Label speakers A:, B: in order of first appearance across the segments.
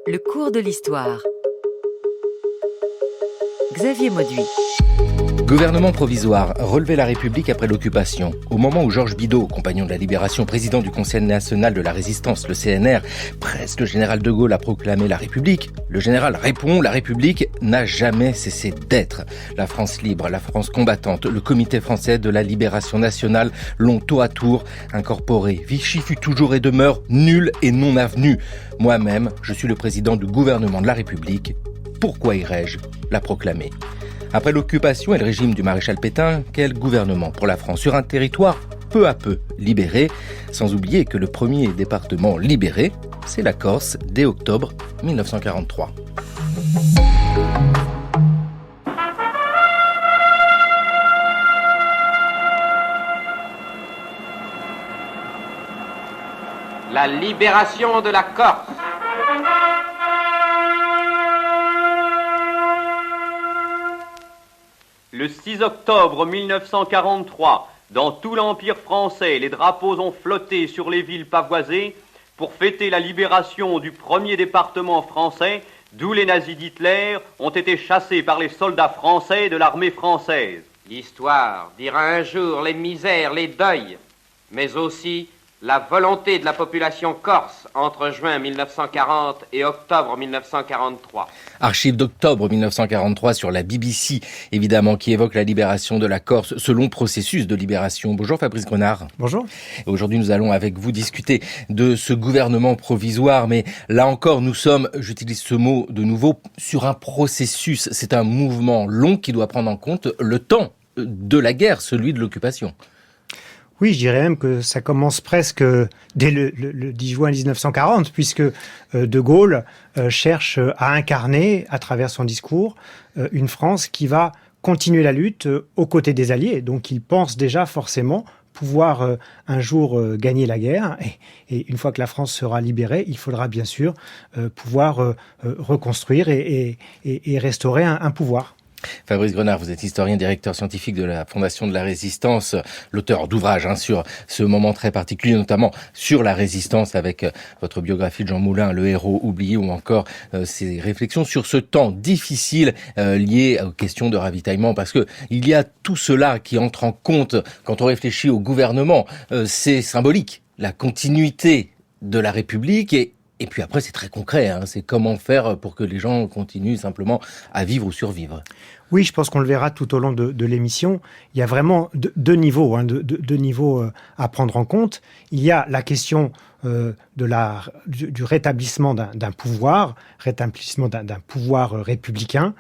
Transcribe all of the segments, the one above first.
A: Le cours de l'histoire. Xavier Mauduit.
B: Gouvernement provisoire, relever la République après l'occupation. Au moment où Georges Bidault, compagnon de la Libération, président du Conseil national de la Résistance, le CNR, presse le général de Gaulle à proclamer la République, le général répond: la République n'a jamais cessé d'être. La France libre, la France combattante, le Comité français de la Libération nationale l'ont tour à tour incorporé. Vichy fut toujours et demeure nul et non avenu. Moi-même, je suis le président du gouvernement de la République. Pourquoi irais-je la proclamer ? Après l'occupation et le régime du maréchal Pétain, quel gouvernement pour la France sur un territoire peu à peu libéré, sans oublier que le premier département libéré, c'est la Corse dès octobre 1943.
C: La libération de la Corse. Le 6 octobre 1943, dans tout l'Empire français, les drapeaux ont flotté sur les villes pavoisées pour fêter la libération du premier département français, d'où les nazis d'Hitler ont été chassés par les soldats français de l'armée française. L'histoire dira un jour les misères, les deuils, mais aussi la volonté de la population corse entre juin 1940 et octobre 1943.
B: Archive d'octobre 1943 sur la BBC, évidemment, qui évoque la libération de la Corse, ce long processus de libération. Bonjour Fabrice Grenard.
D: Bonjour.
B: Aujourd'hui, nous allons avec vous discuter de ce gouvernement provisoire, mais là encore, nous sommes, j'utilise ce mot de nouveau, sur un processus. C'est un mouvement long qui doit prendre en compte le temps de la guerre, celui de l'occupation.
D: Oui, je dirais même que ça commence presque dès le 10 juin 1940, puisque De Gaulle cherche à incarner, à travers son discours, une France qui va continuer la lutte aux côtés des Alliés. Donc il pense déjà forcément pouvoir un jour gagner la guerre. Et une fois que la France sera libérée, il faudra bien sûr pouvoir reconstruire et restaurer un pouvoir.
B: Fabrice Grenard, vous êtes historien, directeur scientifique de la Fondation de la Résistance, l'auteur d'ouvrages sur ce moment très particulier, notamment sur la Résistance avec votre biographie de Jean Moulin, Le héros oublié, ou encore ces réflexions sur ce temps difficile lié aux questions de ravitaillement, parce que il y a tout cela qui entre en compte quand on réfléchit au gouvernement. C'est symbolique, la continuité de la République et puis après, c'est très concret, c'est comment faire pour que les gens continuent simplement à vivre ou survivre.
D: Oui, je pense qu'on le verra tout au long de l'émission. Il y a vraiment deux niveaux, deux niveaux à prendre en compte. Il y a la question du rétablissement d'un pouvoir républicain,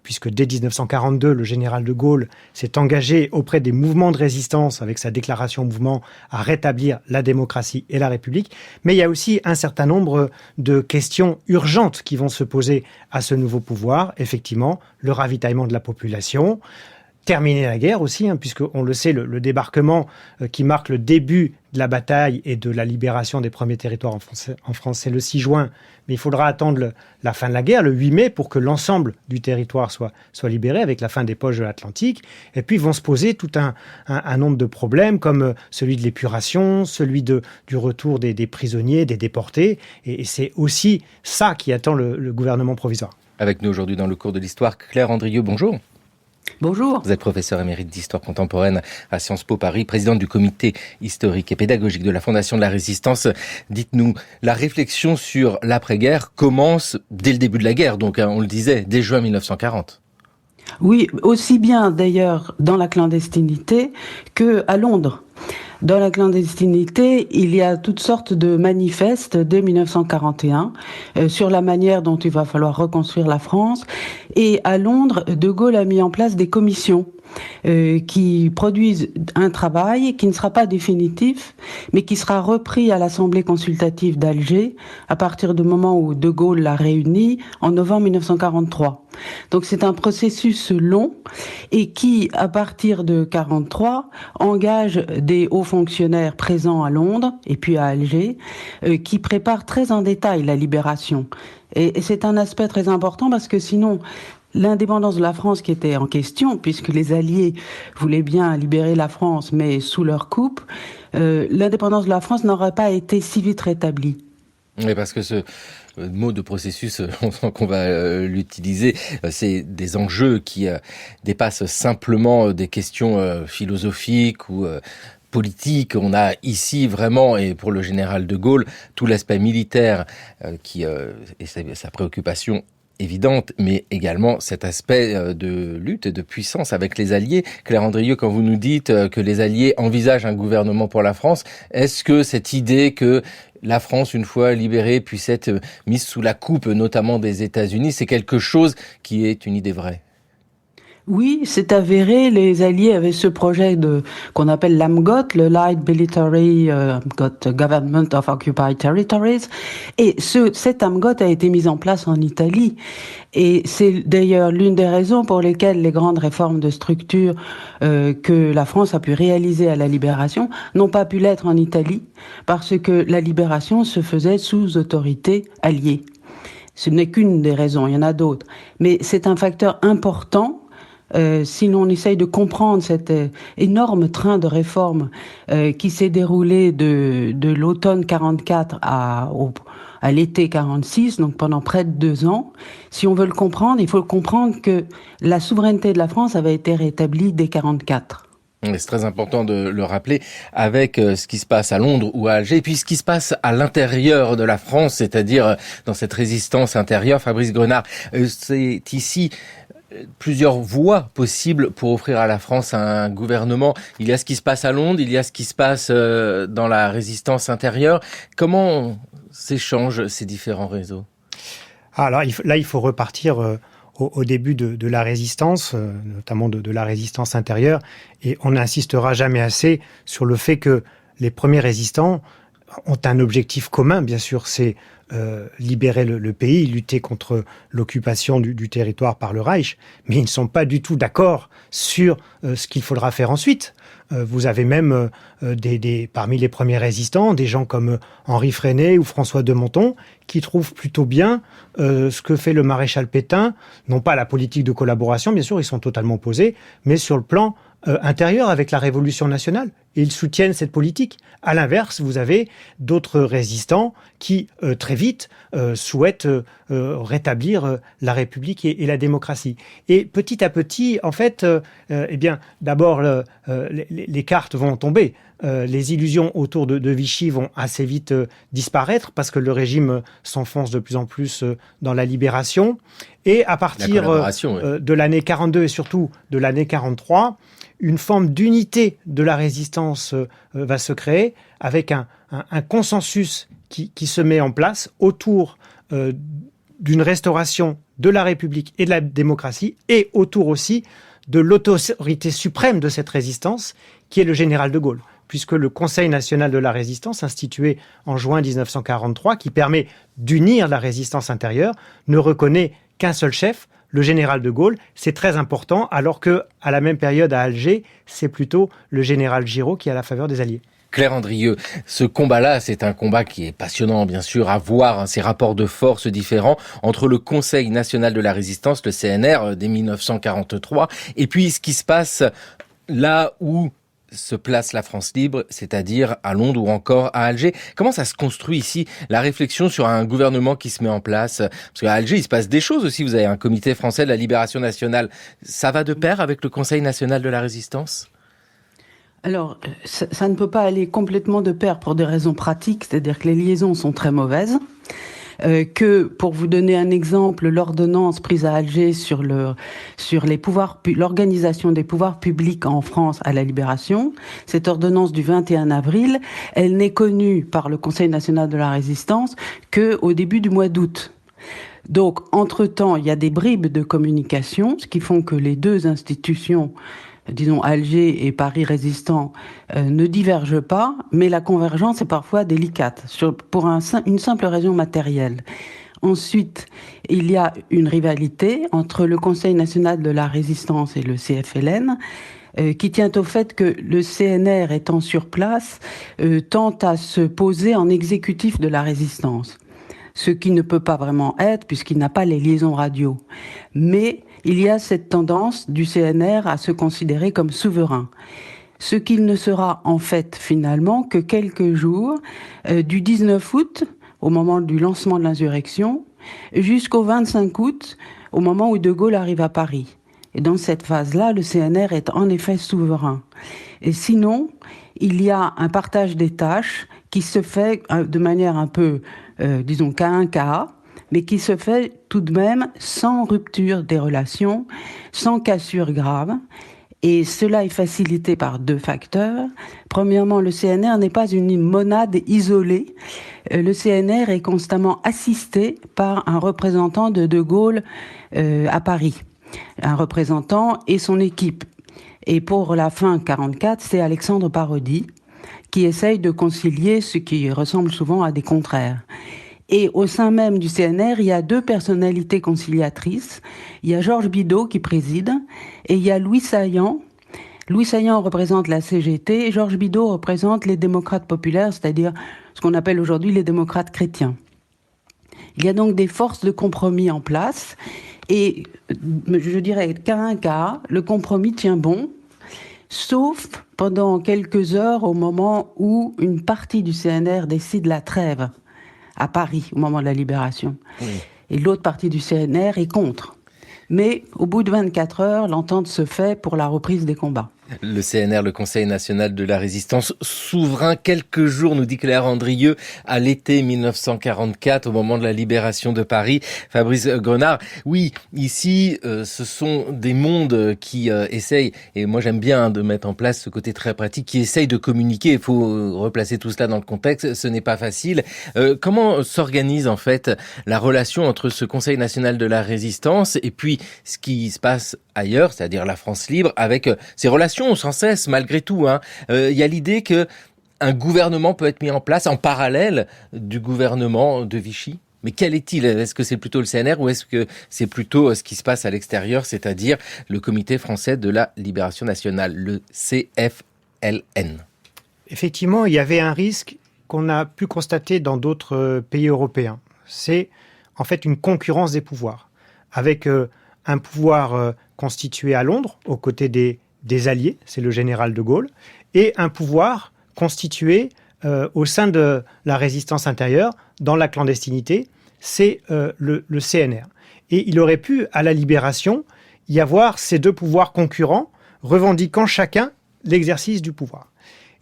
D: puisque dès 1942, le général de Gaulle s'est engagé auprès des mouvements de résistance, avec sa déclaration mouvement, à rétablir la démocratie et la République. Mais il y a aussi un certain nombre de questions urgentes qui vont se poser à ce nouveau pouvoir. Effectivement, le ravitaillement de la population, terminer la guerre aussi, puisqu'on le sait, le débarquement qui marque le début de la bataille et de la libération des premiers territoires en France, c'est le 6 juin. Mais il faudra attendre la fin de la guerre, le 8 mai, pour que l'ensemble du territoire soit libéré, avec la fin des poches de l'Atlantique. Et puis vont se poser tout un nombre de problèmes, comme celui de l'épuration, celui du retour des prisonniers, des déportés. Et c'est aussi ça qui attend le gouvernement provisoire.
B: Avec nous aujourd'hui dans le cours de l'histoire, Claire Andrieux, bonjour.
E: Bonjour.
B: Vous êtes professeur émérite d'histoire contemporaine à Sciences Po Paris, présidente du comité historique et pédagogique de la Fondation de la Résistance. Dites-nous, la réflexion sur l'après-guerre commence dès le début de la guerre, donc on le disait, dès juin 1940.
E: Oui, aussi bien d'ailleurs dans la clandestinité que à Londres. Dans la clandestinité, il y a toutes sortes de manifestes dès 1941 sur la manière dont il va falloir reconstruire la France. Et à Londres, De Gaulle a mis en place des commissions qui produisent un travail qui ne sera pas définitif, mais qui sera repris à l'Assemblée consultative d'Alger à partir du moment où De Gaulle l'a réuni en novembre 1943. Donc c'est un processus long et qui, à partir de 1943, engage des hauts fonctionnaires présents à Londres et puis à Alger qui préparent très en détail la libération. Et c'est un aspect très important parce que sinon, l'indépendance de la France qui était en question, puisque les Alliés voulaient bien libérer la France, mais sous leur coupe, l'indépendance de la France n'aurait pas été si vite rétablie.
B: Oui, parce que ce mot de processus, on sent qu'on va l'utiliser, c'est des enjeux qui dépassent simplement des questions philosophiques ou politiques. On a ici vraiment, et pour le général de Gaulle, tout l'aspect militaire qui est sa préoccupation évidente, mais également cet aspect de lutte et de puissance avec les Alliés. Claire Andrieux, quand vous nous dites que les Alliés envisagent un gouvernement pour la France, est-ce que cette idée que la France, une fois libérée, puisse être mise sous la coupe, notamment des États-Unis, c'est quelque chose qui est une idée vraie?
E: Oui, c'est avéré. Les Alliés avaient ce projet qu'on appelle l'AMGOT, le Light Military Government of Occupied Territories. Et cet AMGOT a été mis en place en Italie. Et c'est d'ailleurs l'une des raisons pour lesquelles les grandes réformes de structure que la France a pu réaliser à la libération n'ont pas pu l'être en Italie, parce que la libération se faisait sous autorité alliée. Ce n'est qu'une des raisons, il y en a d'autres. Mais c'est un facteur important. Si l'on essaye de comprendre cet énorme train de réformes qui s'est déroulé de l'automne 44 à l'été 46, donc pendant près de 2 ans, si on veut le comprendre, il faut comprendre que la souveraineté de la France avait été rétablie dès 44.
B: C'est très important de le rappeler avec ce qui se passe à Londres ou à Alger, et puis ce qui se passe à l'intérieur de la France, c'est-à-dire dans cette résistance intérieure. Fabrice Grenard, c'est ici plusieurs voies possibles pour offrir à la France un gouvernement. Il y a ce qui se passe à Londres, il y a ce qui se passe dans la résistance intérieure. Comment s'échangent ces différents réseaux?
D: Alors là, il faut repartir au début de la résistance, notamment de la résistance intérieure, et on n'insistera jamais assez sur le fait que les premiers résistants ont un objectif commun, bien sûr, c'est libérer le pays, lutter contre l'occupation du territoire par le Reich, mais ils ne sont pas du tout d'accord sur ce qu'il faudra faire ensuite. Vous avez même parmi les premiers résistants, des gens comme Henri Freinet ou François de Menthon, qui trouvent plutôt bien ce que fait le maréchal Pétain, non pas la politique de collaboration, bien sûr, ils sont totalement opposés, mais sur le plan intérieur avec la Révolution nationale. Et ils soutiennent cette politique. À l'inverse, vous avez d'autres résistants qui, très vite, souhaitent rétablir la République et la démocratie. Et petit à petit, en fait, d'abord, les cartes vont tomber. Les illusions autour de Vichy vont assez vite disparaître parce que le régime s'enfonce de plus en plus dans la libération. Et à partir de l'année 42 et surtout de l'année 43, une forme d'unité de la résistance va se créer avec un consensus qui se met en place autour d'une restauration de la République et de la démocratie et autour aussi de l'autorité suprême de cette résistance qui est le général de Gaulle. Puisque le Conseil national de la résistance, institué en juin 1943, qui permet d'unir la résistance intérieure, ne reconnaît qu'un seul chef, le général de Gaulle. C'est très important, alors que à la même période à Alger, c'est plutôt le général Giraud qui est à la faveur des Alliés.
B: Claire Andrieux, ce combat-là, c'est un combat qui est passionnant, bien sûr, à voir, ces rapports de force différents entre le Conseil national de la résistance, le CNR, dès 1943, et puis ce qui se passe là où se place la France libre, c'est-à-dire à Londres ou encore à Alger. Comment ça se construit ici, la réflexion sur un gouvernement qui se met en place? Parce qu'à Alger, il se passe des choses aussi. Vous avez un comité français de la libération nationale. Ça va de pair avec le Conseil national de la résistance?
E: Alors, ça ne peut pas aller complètement de pair pour des raisons pratiques, c'est-à-dire que les liaisons sont très mauvaises. Que, pour vous donner un exemple, l'ordonnance prise à Alger sur l'organisation des pouvoirs publics en France à la Libération, cette ordonnance du 21 avril, elle n'est connue par le Conseil national de la résistance qu'au début du mois d'août. Donc, entre-temps, il y a des bribes de communication, ce qui font que les deux institutions, disons Alger et Paris résistant, ne divergent pas, mais la convergence est parfois délicate, pour une simple raison matérielle. Ensuite, il y a une rivalité entre le Conseil national de la résistance et le CFLN, qui tient au fait que le CNR étant sur place, tente à se poser en exécutif de la résistance. Ce qui ne peut pas vraiment être, puisqu'il n'a pas les liaisons radio. Mais il y a cette tendance du CNR à se considérer comme souverain. Ce qu'il ne sera en fait finalement que quelques jours du 19 août au moment du lancement de l'insurrection, jusqu'au 25 août, au moment où De Gaulle arrive à Paris. Et dans cette phase-là, le CNR est en effet souverain. Et sinon, il y a un partage des tâches qui se fait de manière un peu, disons, cas un cas, mais qui se fait tout de même sans rupture des relations, sans cassure grave. Et cela est facilité par deux facteurs. Premièrement, le CNR n'est pas une monade isolée. Le CNR est constamment assisté par un représentant de De Gaulle à Paris. Un représentant et son équipe. Et pour la fin 44, c'est Alexandre Parodi qui essaye de concilier ce qui ressemble souvent à des contraires. Et au sein même du CNR, il y a deux personnalités conciliatrices. Il y a Georges Bidault qui préside et il y a Louis Saillant. Louis Saillant représente la CGT et Georges Bidault représente les démocrates populaires, c'est-à-dire ce qu'on appelle aujourd'hui les démocrates chrétiens. Il y a donc des forces de compromis en place et je dirais qu'à un cas, le compromis tient bon, sauf pendant quelques heures au moment où une partie du CNR décide la trêve à Paris, au moment de la libération. Oui. Et l'autre partie du CNR est contre. Mais au bout de 24 heures, l'entente se fait pour la reprise des combats.
B: Le CNR, le Conseil national de la résistance, souverain quelques jours, nous dit Claire Andrieux, à l'été 1944, au moment de la libération de Paris. Fabrice Grenard, oui, ici, ce sont des mondes qui essayent, et moi j'aime bien de mettre en place ce côté très pratique, qui essayent de communiquer. Il faut replacer tout cela dans le contexte, ce n'est pas facile. Comment s'organise en fait la relation entre ce Conseil national de la résistance et puis ce qui se passe ailleurs, c'est-à-dire la France libre, avec ces relations sans cesse, malgré tout. Il y a l'idée que un gouvernement peut être mis en place en parallèle du gouvernement de Vichy. Mais quel est-il ? Est-ce que c'est plutôt le CNR ou est-ce que c'est plutôt ce qui se passe à l'extérieur, c'est-à-dire le Comité français de la libération nationale, le CFLN ?
D: Effectivement, il y avait un risque qu'on a pu constater dans d'autres pays européens. C'est en fait une concurrence des pouvoirs, avec un pouvoir constitué à Londres, aux côtés des alliés, c'est le général de Gaulle, et un pouvoir constitué au sein de la résistance intérieure, dans la clandestinité, c'est le CNR. Et il aurait pu, à la libération, y avoir ces deux pouvoirs concurrents, revendiquant chacun l'exercice du pouvoir.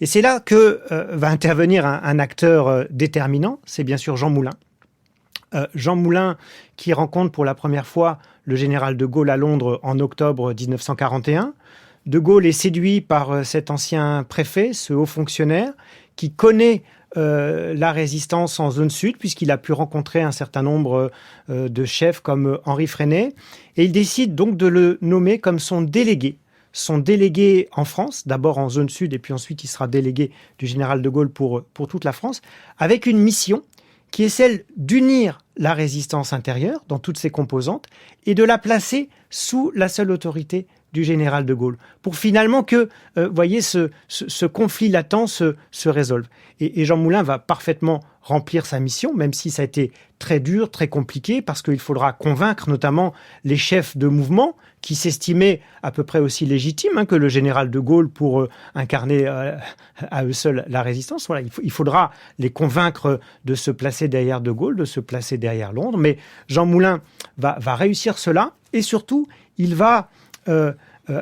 D: Et c'est là que va intervenir un acteur déterminant, c'est bien sûr Jean Moulin. Jean Moulin qui rencontre pour la première fois le général de Gaulle à Londres en octobre 1941. De Gaulle est séduit par cet ancien préfet, ce haut fonctionnaire, qui connaît la résistance en zone sud, puisqu'il a pu rencontrer un certain nombre de chefs comme Henri Freinet. Et il décide donc de le nommer comme son délégué en France, d'abord en zone sud, et puis ensuite il sera délégué du général de Gaulle pour toute la France, avec une mission qui est celle d'unir la résistance intérieure dans toutes ses composantes et de la placer sous la seule autorité du général de Gaulle, pour finalement que, voyez, ce conflit latent se résolve. Et Jean Moulin va parfaitement remplir sa mission, même si ça a été très dur, très compliqué, parce qu'il faudra convaincre notamment les chefs de mouvement qui s'estimaient à peu près aussi légitimes que le général de Gaulle pour incarner à eux seuls la résistance. Voilà, il faudra les convaincre de se placer derrière de Gaulle, de se placer derrière Londres. Mais Jean Moulin va réussir cela, et surtout, il va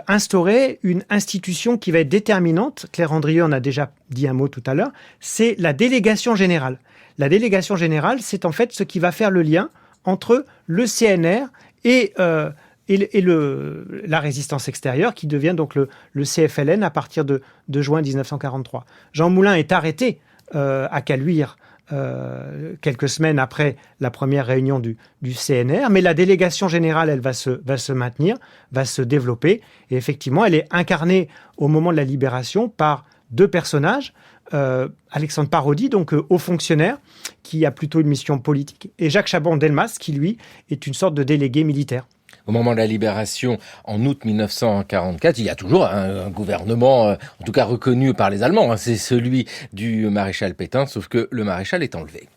D: instaurer une institution qui va être déterminante. Claire Andrieux en a déjà dit un mot tout à l'heure, c'est la délégation générale. La délégation générale, c'est en fait ce qui va faire le lien entre le CNR et la résistance extérieure, qui devient donc le CFLN à partir de juin 1943. Jean Moulin est arrêté à Caluire quelques semaines après la première réunion du CNR, mais la délégation générale, elle va se maintenir, va se développer, et effectivement, elle est incarnée au moment de la libération par deux personnages, Alexandre Parodi, donc haut fonctionnaire, qui a plutôt une mission politique, et Jacques Chaban-Delmas, qui lui est une sorte de délégué militaire.
B: Au moment de la libération, en août 1944, il y a toujours un gouvernement, en tout cas reconnu par les Allemands, c'est celui du maréchal Pétain, sauf que le maréchal est enlevé.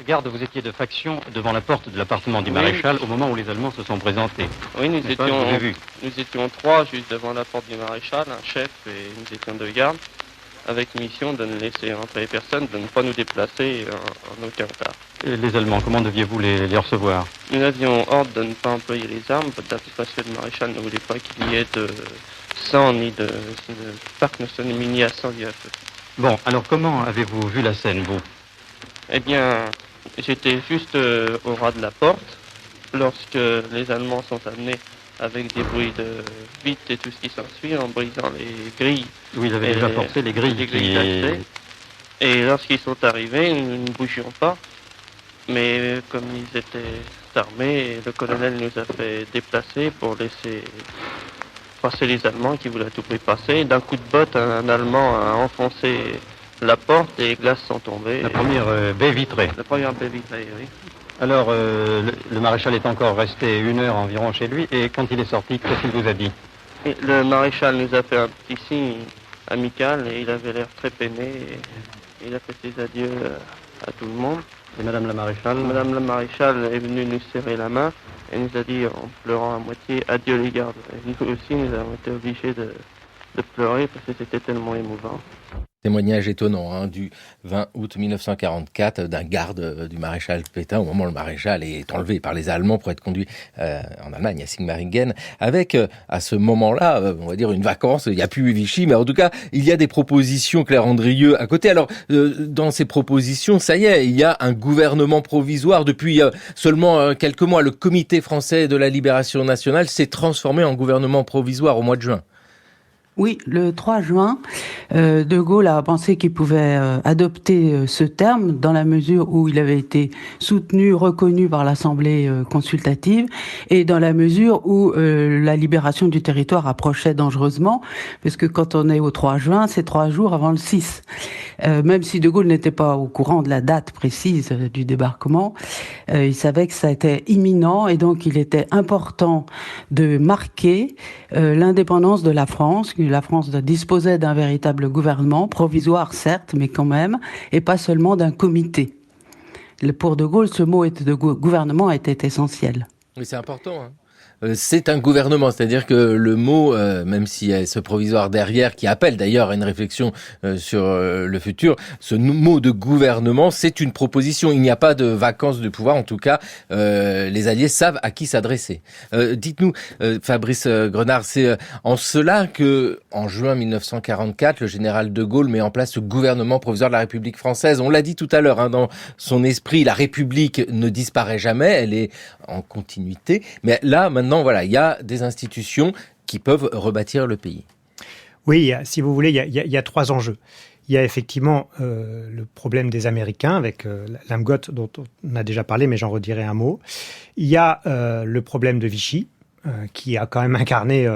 F: Garde, vous étiez de faction devant la porte de l'appartement du maréchal au moment où les Allemands se sont présentés.
G: Oui, nous étions trois juste devant la porte du maréchal, un chef et nous étions deux gardes. avec mission de ne laisser entrer personne, de ne pas nous déplacer en aucun cas.
F: Et les Allemands, comment deviez-vous les recevoir?
G: Nous avions ordre de ne pas employer les armes, parce que le maréchal ne voulait pas qu'il y ait de sang ni de parc ne soit mis à sang ni à feu.
F: Bon, alors comment avez-vous vu la scène, vous?
G: Eh bien, j'étais juste au ras de la porte lorsque les Allemands sont amenés avec des bruits de vitres et tout ce qui s'ensuit en brisant les grilles.
F: Oui, ils avaient déjà forcé les grilles.
G: D'accès. Et lorsqu'ils sont arrivés, nous ne bougions pas. Mais comme ils étaient armés, le colonel nous a fait déplacer pour laisser passer les Allemands qui voulaient à tout prix passer. D'un coup de botte, un Allemand a enfoncé la porte et les glaces sont tombées.
F: La première baie vitrée.
G: La première baie vitrée, oui.
F: Alors, le maréchal est encore resté 1 heure environ chez lui, et quand il est sorti, qu'est-ce qu'il vous a dit?
G: Et le maréchal nous a fait un petit signe amical et il avait l'air très peiné. Et il a fait ses adieux à tout le monde.
F: Et Madame la maréchale?
G: Madame la maréchale est venue nous serrer la main et nous a dit en pleurant à moitié « Adieu les gardes ». Et nous aussi, nous avons été obligés de pleurer parce que c'était tellement émouvant.
B: Témoignage étonnant du 20 août 1944 d'un garde du maréchal Pétain au moment où le maréchal est enlevé par les Allemands pour être conduit en Allemagne à Sigmaringen avec à ce moment-là on va dire une vacance, il n'y a plus Vichy mais en tout cas il y a des propositions Claire Andrieux à côté. Alors dans ces propositions ça y est, il y a un gouvernement provisoire depuis seulement quelques mois. Le Comité français de la libération nationale s'est transformé en gouvernement provisoire au mois de juin.
E: Oui, le 3 juin, De Gaulle a pensé qu'il pouvait adopter ce terme dans la mesure où il avait été soutenu, reconnu par l'Assemblée consultative et dans la mesure où la libération du territoire approchait dangereusement, parce que quand on est au 3 juin, c'est 3 jours avant le 6. Même si De Gaulle n'était pas au courant de la date précise du débarquement, il savait que ça était imminent et donc il était important de marquer l'indépendance de la France. La France disposait d'un véritable gouvernement, provisoire certes, mais quand même, et pas seulement d'un comité. Pour De Gaulle, ce mot de gouvernement était essentiel.
B: Oui, c'est important. C'est un gouvernement, c'est-à-dire que le mot, même s'il y a ce provisoire derrière, qui appelle d'ailleurs à une réflexion sur le futur, ce mot de gouvernement, c'est une proposition. Il n'y a pas de vacances de pouvoir, en tout cas, les Alliés savent à qui s'adresser. Dites-nous, Fabrice Grenard, c'est en cela que, en juin 1944, le général de Gaulle met en place ce gouvernement provisoire de la République française. On l'a dit tout à l'heure, dans son esprit, la République ne disparaît jamais, elle est en continuité, mais là, maintenant, voilà, il y a des institutions qui peuvent rebâtir le pays.
D: Oui, si vous voulez, il y a 3 enjeux. Il y a effectivement le problème des Américains avec l'AMGOT dont on a déjà parlé, mais j'en redirai un mot. Il y a le problème de Vichy, qui a quand même incarné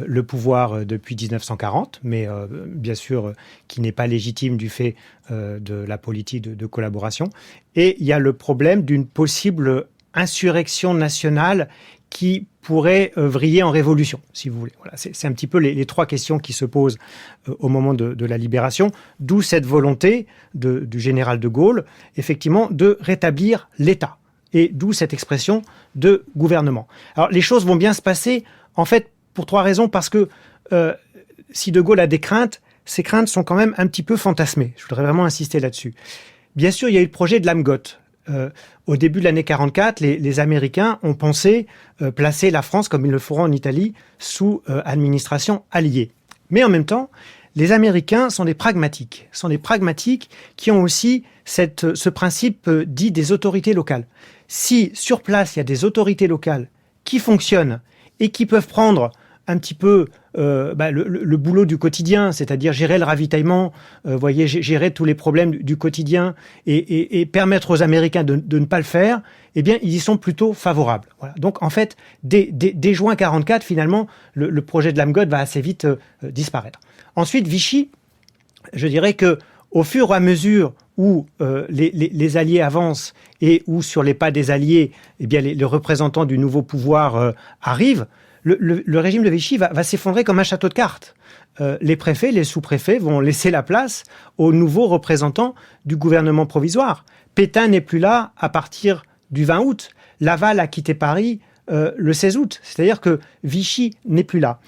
D: le pouvoir depuis 1940, mais bien sûr qui n'est pas légitime du fait de la politique de collaboration. Et il y a le problème d'une possible insurrection nationale qui pourrait vriller en révolution, si vous voulez. Voilà, c'est un petit peu les 3 questions qui se posent au moment de la libération, d'où cette volonté du général de Gaulle, effectivement, de rétablir l'État, et d'où cette expression de gouvernement. Alors, les choses vont bien se passer, en fait, pour 3 raisons, parce que si de Gaulle a des craintes, ces craintes sont quand même un petit peu fantasmées. Je voudrais vraiment insister là-dessus. Bien sûr, il y a eu le projet de l'AMGOT. Au début de l'année 44, les Américains ont pensé placer la France, comme ils le feront en Italie, sous administration alliée. Mais en même temps, les Américains sont des pragmatiques. Qui ont aussi ce principe dit des autorités locales. Si sur place, il y a des autorités locales qui fonctionnent et qui peuvent prendre un petit peu le boulot du quotidien, c'est-à-dire gérer le ravitaillement, gérer tous les problèmes du quotidien et permettre aux Américains de ne pas le faire, eh bien, ils y sont plutôt favorables. Voilà. Donc, en fait, dès juin 44, finalement, le projet de l'AMGOT va assez vite disparaître. Ensuite, Vichy, je dirais que au fur et à mesure où les Alliés avancent et où sur les pas des Alliés, eh bien, les représentants du nouveau pouvoir arrivent, le régime de Vichy va s'effondrer comme un château de cartes. Les préfets, les sous-préfets vont laisser la place aux nouveaux représentants du gouvernement provisoire. Pétain n'est plus là à partir du 20 août. Laval a quitté Paris le 16 août. C'est-à-dire que Vichy n'est plus là.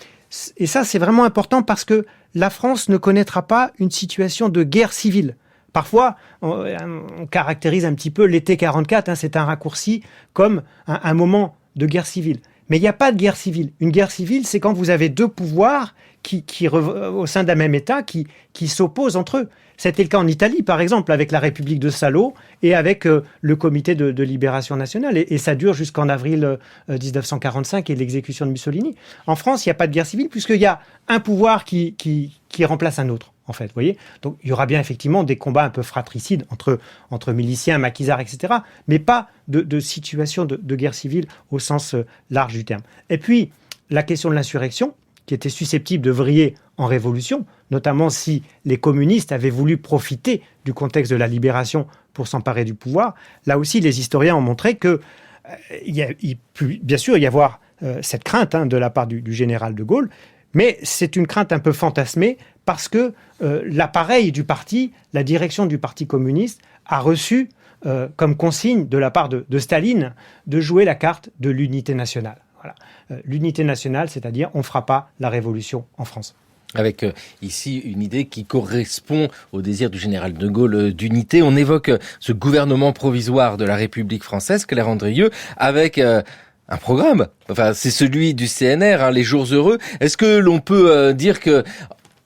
D: Et ça, c'est vraiment important parce que la France ne connaîtra pas une situation de guerre civile. Parfois, on caractérise un petit peu l'été 44, c'est un raccourci, comme un moment de guerre civile. Mais il n'y a pas de guerre civile. Une guerre civile, c'est quand vous avez deux pouvoirs au sein d'un même État qui s'opposent entre eux. C'était le cas en Italie, par exemple, avec la République de Salo et avec le Comité de libération nationale. Et ça dure jusqu'en avril 1945 et l'exécution de Mussolini. En France, il n'y a pas de guerre civile puisqu'il y a un pouvoir qui remplace un autre, en fait. Vous voyez ? Donc, il y aura bien effectivement des combats un peu fratricides entre miliciens, maquisards, etc. Mais pas de situation de guerre civile au sens large du terme. Et puis, la question de l'insurrection, qui était susceptible de vriller en révolution, notamment si les communistes avaient voulu profiter du contexte de la libération pour s'emparer du pouvoir. Là aussi, les historiens ont montré que il peut bien sûr y avoir cette crainte de la part du général de Gaulle, mais c'est une crainte un peu fantasmée parce que l'appareil du parti, la direction du Parti communiste, a reçu comme consigne de la part de Staline de jouer la carte de l'unité nationale. Voilà. L'unité nationale, c'est-à-dire on ne fera pas la révolution en France.
B: Avec ici une idée qui correspond au désir du général de Gaulle d'unité. On évoque ce gouvernement provisoire de la République française, Claire Andrieux, avec un programme. Enfin, c'est celui du CNR, les Jours heureux. Est-ce que l'on peut dire que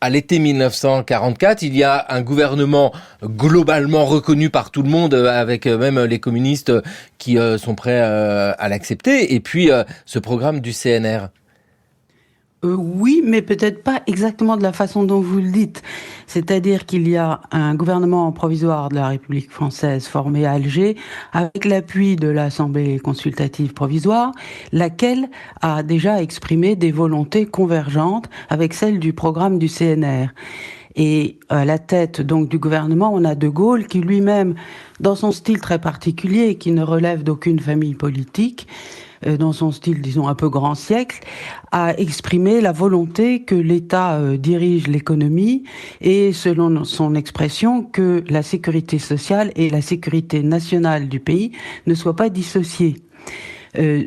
B: à l'été 1944, il y a un gouvernement globalement reconnu par tout le monde, avec même les communistes qui sont prêts à l'accepter, et puis ce programme du CNR?
E: Oui, mais peut-être pas exactement de la façon dont vous le dites. C'est-à-dire qu'il y a un gouvernement provisoire de la République française formé à Alger, avec l'appui de l'Assemblée consultative provisoire, laquelle a déjà exprimé des volontés convergentes avec celles du programme du CNR. Et à la tête donc du gouvernement, on a De Gaulle qui lui-même, dans son style très particulier, qui ne relève d'aucune famille politique, dans son style, disons, un peu grand siècle, a exprimé la volonté que l'État dirige l'économie et, selon son expression, que la sécurité sociale et la sécurité nationale du pays ne soient pas dissociées.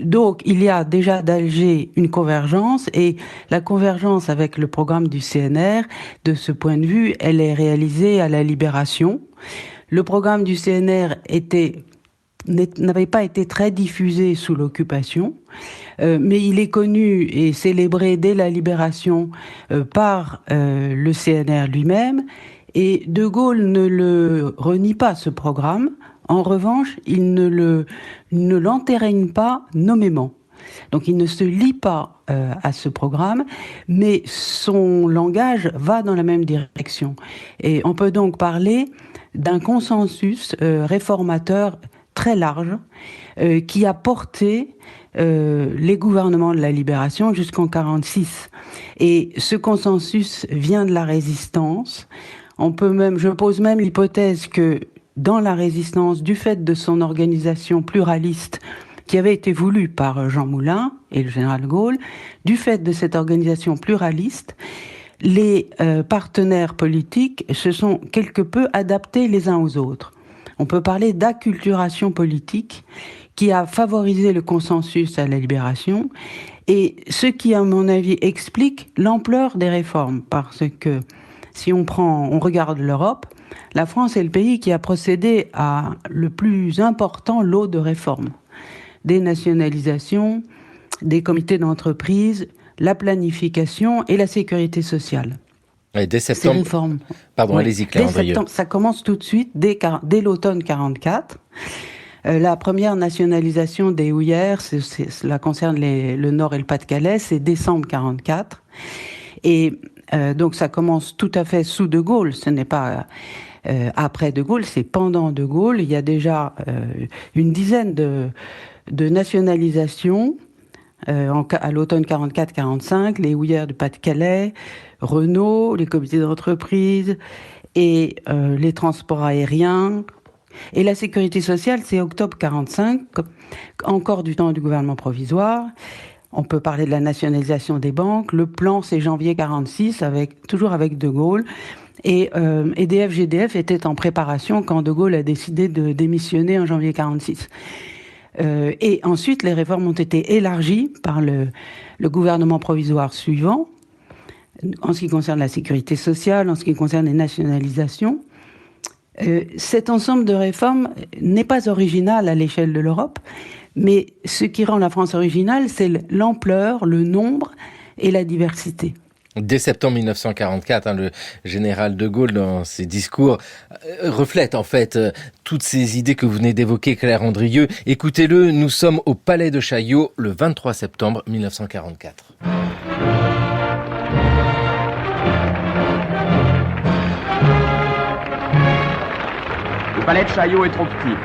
E: Donc, il y a déjà d'Alger une convergence, et la convergence avec le programme du CNR, de ce point de vue, elle est réalisée à la Libération. Le programme du CNR n'avait pas été très diffusé sous l'occupation, mais il est connu et célébré dès la Libération par le CNR lui-même, et De Gaulle ne le renie pas, ce programme. En revanche, il ne l'entéreigne pas nommément. Donc il ne se lie pas à ce programme, mais son langage va dans la même direction. Et on peut donc parler d'un consensus réformateur très large qui a porté les gouvernements de la Libération jusqu'en 1946. Et ce consensus vient de la résistance. Je pose même l'hypothèse que dans la résistance, du fait de son organisation pluraliste qui avait été voulue par Jean Moulin et le général de Gaulle, du fait de cette organisation pluraliste, les partenaires politiques se sont quelque peu adaptés les uns aux autres. On peut parler d'acculturation politique qui a favorisé le consensus à la Libération, et ce qui, à mon avis, explique l'ampleur des réformes, parce que si on regarde l'Europe, la France est le pays qui a procédé à le plus important lot de réformes. Des nationalisations, des comités d'entreprise, la planification et la sécurité sociale.
B: Et dès septembre.
E: Ces réformes.
B: Pardon, allez-y, Claire Andrieux.
E: Dès septembre, ça commence tout de suite, dès l'automne 44. La première nationalisation des houillères, cela concerne le Nord et le Pas-de-Calais, c'est décembre 44. Et donc ça commence tout à fait sous De Gaulle, ce n'est pas après De Gaulle, c'est pendant De Gaulle. Il y a déjà une dizaine de nationalisations à l'automne 44-45, les houillères du Pas-de-Calais, Renault, les comités d'entreprise et les transports aériens. Et la sécurité sociale, c'est octobre 45, encore du temps du gouvernement provisoire. On peut parler de la nationalisation des banques. Le plan, c'est janvier 46, toujours avec De Gaulle. Et EDF-GDF était en préparation quand De Gaulle a décidé de démissionner en janvier 46. Et ensuite, les réformes ont été élargies par le gouvernement provisoire suivant. en ce qui concerne la sécurité sociale, en ce qui concerne les nationalisations. Cet ensemble de réformes n'est pas original à l'échelle de l'Europe, mais ce qui rend la France originale, c'est l'ampleur, le nombre et la diversité.
B: Dès septembre 1944, le général de Gaulle, dans ses discours, reflète en fait toutes ces idées que vous venez d'évoquer, Claire Andrieux. Écoutez-le, nous sommes au Palais de Chaillot le 23 septembre 1944.
H: Le palais de Chaillot est trop petit.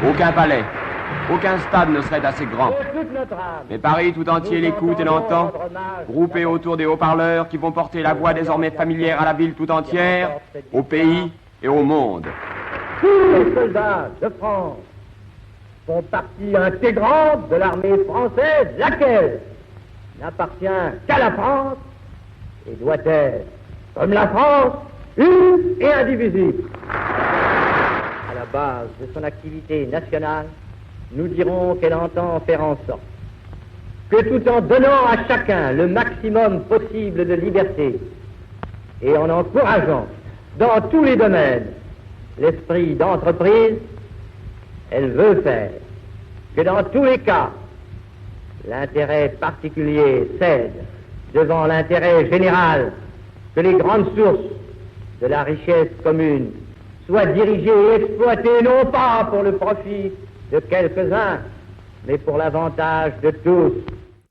H: Aucun palais, aucun stade ne serait assez grand. Mais Paris tout entier l'écoute et l'entend, groupé autour des haut-parleurs qui vont porter la voix désormais familière à la ville tout entière, au pays et au monde.
I: Tous les soldats de France font partie intégrante de l'armée française, laquelle n'appartient qu'à la France et doit être, comme la France, une et indivisible. À la base de son activité nationale, nous dirons qu'elle entend faire en sorte que tout en donnant à chacun le maximum possible de liberté et en encourageant dans tous les domaines l'esprit d'entreprise, elle veut faire que dans tous les cas, l'intérêt particulier cède devant l'intérêt général, que les grandes sources de la richesse commune soient dirigées et exploitées non pas pour le profit de quelques-uns, mais pour l'avantage de tous.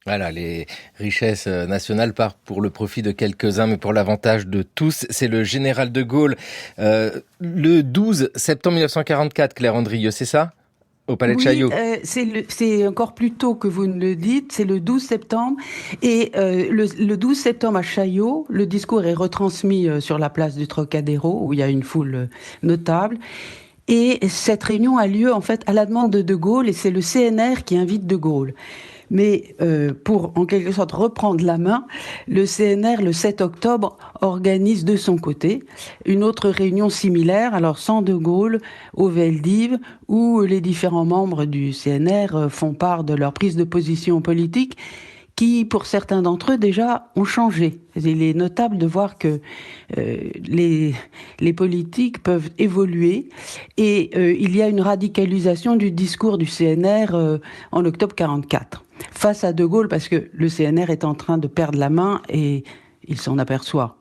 B: Voilà, les richesses nationales partent pour le profit de quelques-uns, mais pour l'avantage de tous. C'est le général de Gaulle, le 12 septembre 1944, Claire Andrieux, c'est ça ? Au Palais de Chaillot.
E: C'est encore plus tôt que vous ne le dites, c'est le 12 septembre. Et le 12 septembre à Chaillot, le discours est retransmis sur la place du Trocadéro, où il y a une foule notable. Et cette réunion a lieu en fait à la demande de Gaulle, et c'est le CNR qui invite De Gaulle. Mais pour en quelque sorte reprendre la main, le CNR, le 7 octobre, organise de son côté une autre réunion similaire, alors sans De Gaulle, au Veldiv, où les différents membres du CNR font part de leur prise de position politique, qui, pour certains d'entre eux, déjà ont changé. Il est notable de voir que les politiques peuvent évoluer, et il y a une radicalisation du discours du CNR en octobre 1944. Face à De Gaulle, parce que le CNR est en train de perdre la main et il s'en aperçoit.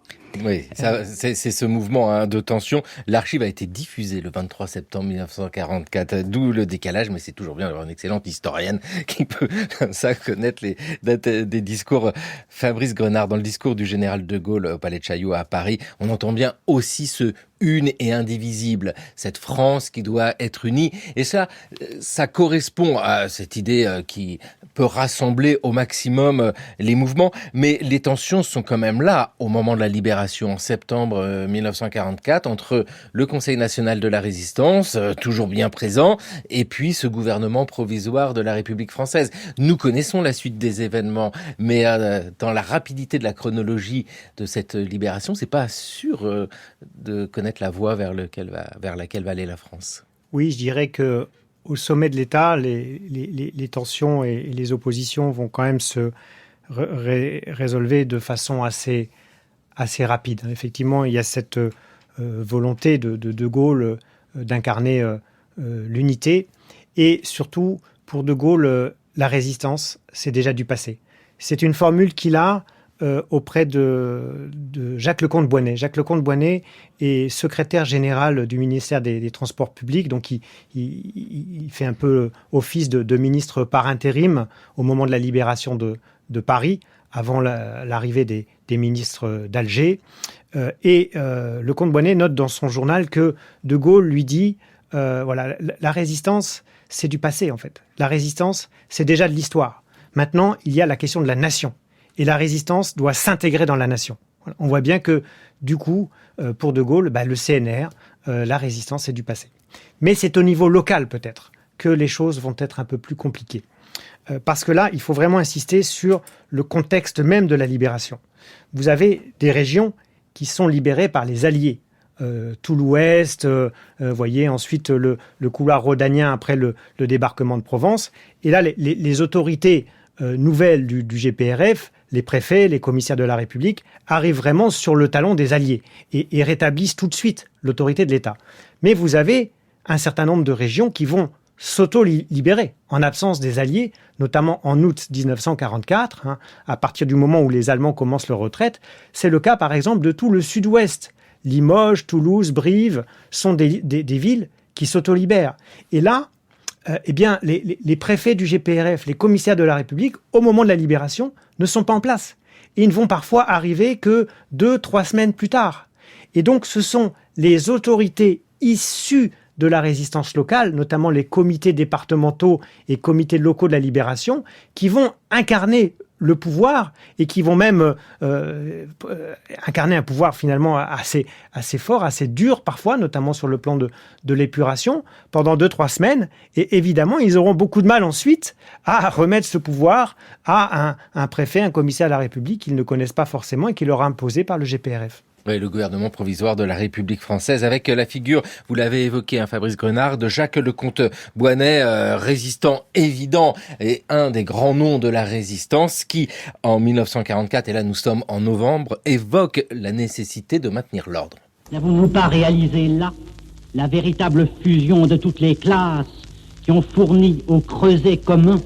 B: Oui, c'est ce mouvement de tension. L'archive a été diffusée le 23 septembre 1944, d'où le décalage, mais c'est toujours bien d'avoir une excellente historienne qui peut comme ça connaître les dates des discours. Fabrice Grenard, dans le discours du général de Gaulle au Palais de Chaillot à Paris, on entend bien aussi ce une et indivisible, cette France qui doit être unie. Et ça correspond à cette idée qui peut rassembler au maximum les mouvements. Mais les tensions sont quand même là au moment de la libération en septembre 1944 entre le Conseil national de la résistance, toujours bien présent, et puis ce gouvernement provisoire de la République française. Nous connaissons la suite des événements, mais dans la rapidité de la chronologie de cette libération, c'est pas sûr de connaître la voie vers laquelle va aller la France.
D: Oui, je dirais que au sommet de l'État, les tensions et les oppositions vont quand même se résolver de façon assez rapide. Effectivement, il y a cette volonté de Gaulle d'incarner l'unité, et surtout pour De Gaulle, la résistance, c'est déjà du passé. C'est une formule qu'il a auprès de Jacques Leconte-Boisnet. Jacques Leconte-Boisnet est secrétaire général du ministère des Transports publics, donc il fait un peu office de ministre par intérim au moment de la libération de Paris, avant l'arrivée des ministres d'Alger. Et Leconte-Boisnet note dans son journal que De Gaulle lui dit voilà, la résistance, c'est du passé en fait. La résistance, c'est déjà de l'histoire. Maintenant, il y a la question de la nation. Et la résistance doit s'intégrer dans la nation. On voit bien que, du coup, pour De Gaulle, le CNR, la résistance, c'est du passé. Mais c'est au niveau local, peut-être, que les choses vont être un peu plus compliquées. Parce que là, il faut vraiment insister sur le contexte même de la libération. Vous avez des régions qui sont libérées par les Alliés. Tout l'Ouest, voyez, ensuite le couloir rhodanien après le débarquement de Provence. Et là, les autorités nouvelles du GPRF les préfets, les commissaires de la République arrivent vraiment sur le talon des alliés et rétablissent tout de suite l'autorité de l'État. Mais vous avez un certain nombre de régions qui vont s'auto-libérer en absence des alliés, notamment en août 1944, à partir du moment où les Allemands commencent leur retraite. C'est le cas, par exemple, de tout le sud-ouest. Limoges, Toulouse, Brive sont des villes qui s'auto-libèrent. Et là, les préfets du GPRF, les commissaires de la République, au moment de la libération, ne sont pas en place. Et ils ne vont parfois arriver que 2-3 semaines plus tard. Et donc, ce sont les autorités issues de la résistance locale, notamment les comités départementaux et comités locaux de la libération, qui vont incarner le pouvoir et qui vont même incarner un pouvoir finalement assez fort, assez dur parfois, notamment sur le plan de l'épuration, pendant 2-3 semaines. Et évidemment, ils auront beaucoup de mal ensuite à remettre ce pouvoir à un préfet, un commissaire de la République qu'ils ne connaissent pas forcément et qui leur est imposé par le GPRF.
B: Oui, le gouvernement provisoire de la République française avec la figure, vous l'avez évoqué, Fabrice Grenard, de Jacques Lecomte-Boinet, résistant évident et un des grands noms de la résistance qui, en 1944, et là nous sommes en novembre, évoque la nécessité de maintenir l'ordre.
J: N'avons-nous pas réalisé là la véritable fusion de toutes les classes qui ont fourni au creuset commun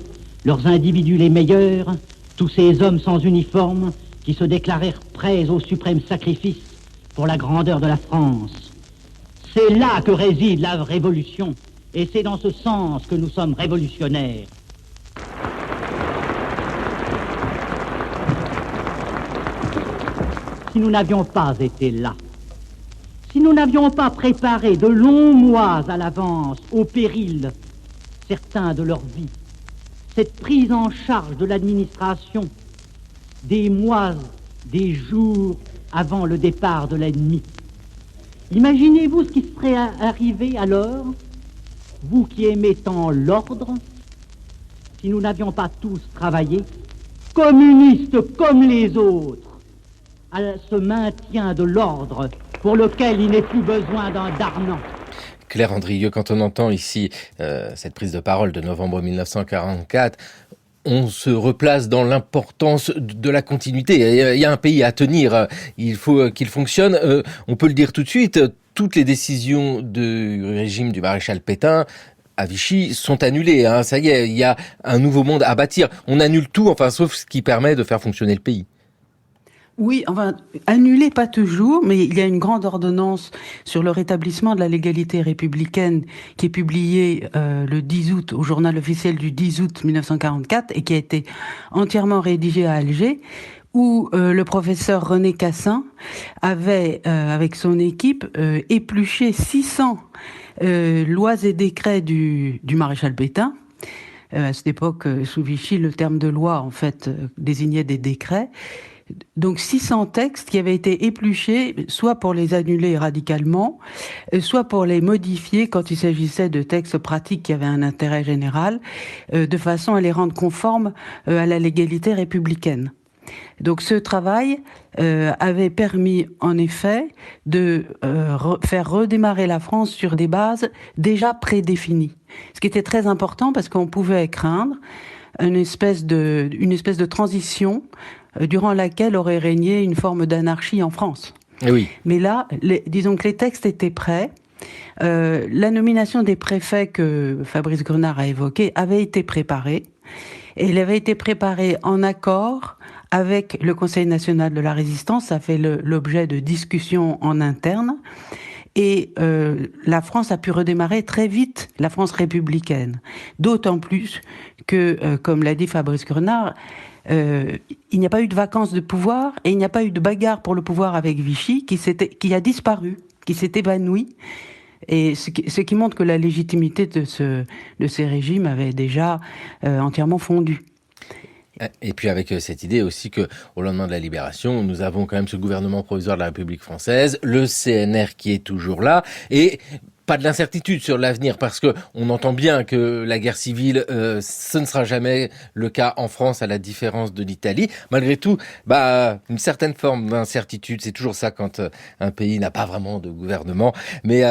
J: leurs individus les meilleurs, tous ces hommes sans uniforme qui se déclarèrent prêts au suprême sacrifice pour la grandeur de la France. C'est là que réside la révolution, et c'est dans ce sens que nous sommes révolutionnaires. Si nous n'avions pas été là, si nous n'avions pas préparé de longs mois à l'avance au péril certains de leur vie, cette prise en charge de l'administration des mois, des jours avant le départ de l'ennemi. Imaginez-vous ce qui serait arrivé alors, vous qui aimez tant l'ordre, si nous n'avions pas tous travaillé, communistes comme les autres, à ce maintien de l'ordre pour lequel il n'est plus besoin d'un Darnan.
B: Claire Andrieux, quand on entend ici cette prise de parole de novembre 1944, on se replace dans l'importance de la continuité. Il y a un pays à tenir, il faut qu'il fonctionne. On peut le dire tout de suite, toutes les décisions du régime du maréchal Pétain à Vichy sont annulées. Ça y est, il y a un nouveau monde à bâtir. On annule tout, sauf ce qui permet de faire fonctionner le pays.
E: Oui, annulé pas toujours, mais il y a une grande ordonnance sur le rétablissement de la légalité républicaine qui est publiée le 10 août au journal officiel du 10 août 1944 et qui a été entièrement rédigée à Alger, où le professeur René Cassin avait, avec son équipe, épluché 600 lois et décrets du maréchal Pétain. À cette époque, sous Vichy, le terme de loi, en fait, désignait des décrets. Donc 600 textes qui avaient été épluchés, soit pour les annuler radicalement, soit pour les modifier quand il s'agissait de textes pratiques qui avaient un intérêt général, de façon à les rendre conformes à la légalité républicaine. Donc ce travail avait permis en effet de faire redémarrer la France sur des bases déjà prédéfinies. Ce qui était très important parce qu'on pouvait craindre une espèce de transition durant laquelle aurait régné une forme d'anarchie en France.
B: Oui.
E: Mais là, disons que les textes étaient prêts. La nomination des préfets que Fabrice Grenard a évoquée avait été préparée. Et elle avait été préparée en accord avec le Conseil national de la résistance. Ça fait l'objet de discussions en interne. Et la France a pu redémarrer très vite, la France républicaine. D'autant plus que, comme l'a dit Fabrice Grenard, il n'y a pas eu de vacances de pouvoir et il n'y a pas eu de bagarre pour le pouvoir avec Vichy qui a disparu, qui s'est évanoui. Et ce qui montre que la légitimité de ces régimes avait déjà entièrement fondu.
B: Et puis avec cette idée aussi que au lendemain de la libération, nous avons quand même ce gouvernement provisoire de la République française, le CNR qui est toujours là, et pas de l'incertitude sur l'avenir, parce que on entend bien que la guerre civile, ce ne sera jamais le cas en France, à la différence de l'Italie. Malgré tout, une certaine forme d'incertitude, c'est toujours ça quand un pays n'a pas vraiment de gouvernement. Mais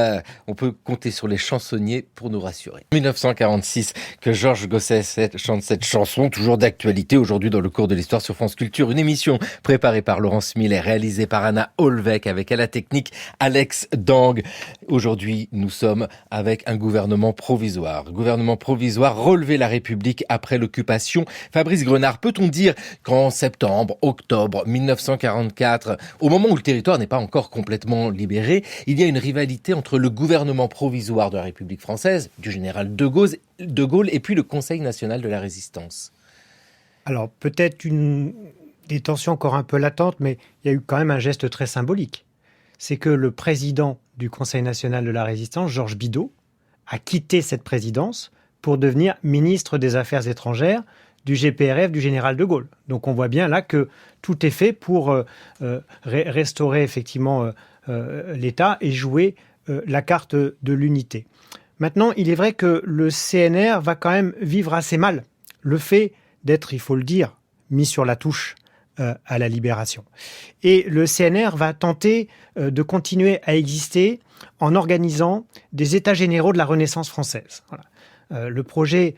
B: on peut compter sur les chansonniers pour nous rassurer. 1946, que Georges Gosset chante cette chanson, toujours d'actualité aujourd'hui dans le cours de l'histoire sur France Culture. Une émission préparée par Laurence Millet, réalisée par Anna Holweck, avec à la technique Alex Dang. Aujourd'hui, nous sommes avec un gouvernement provisoire. Gouvernement provisoire, relever la République après l'occupation. Fabrice Grenard, peut-on dire qu'en septembre, octobre 1944, au moment où le territoire n'est pas encore complètement libéré, il y a une rivalité entre le gouvernement provisoire de la République française, du général de Gaulle, et puis le Conseil national de la Résistance?
D: Alors, peut-être des tensions encore un peu latentes, mais il y a eu quand même un geste très symbolique. C'est que le président du Conseil national de la Résistance, Georges Bidault, a quitté cette présidence pour devenir ministre des Affaires étrangères du GPRF du général de Gaulle. Donc on voit bien là que tout est fait pour restaurer effectivement l'État et jouer la carte de l'unité. Maintenant, il est vrai que le CNR va quand même vivre assez mal le fait d'être, il faut le dire, mis sur la touche à la libération. Et le CNR va tenter de continuer à exister en organisant des états généraux de la Renaissance française. Voilà. Le projet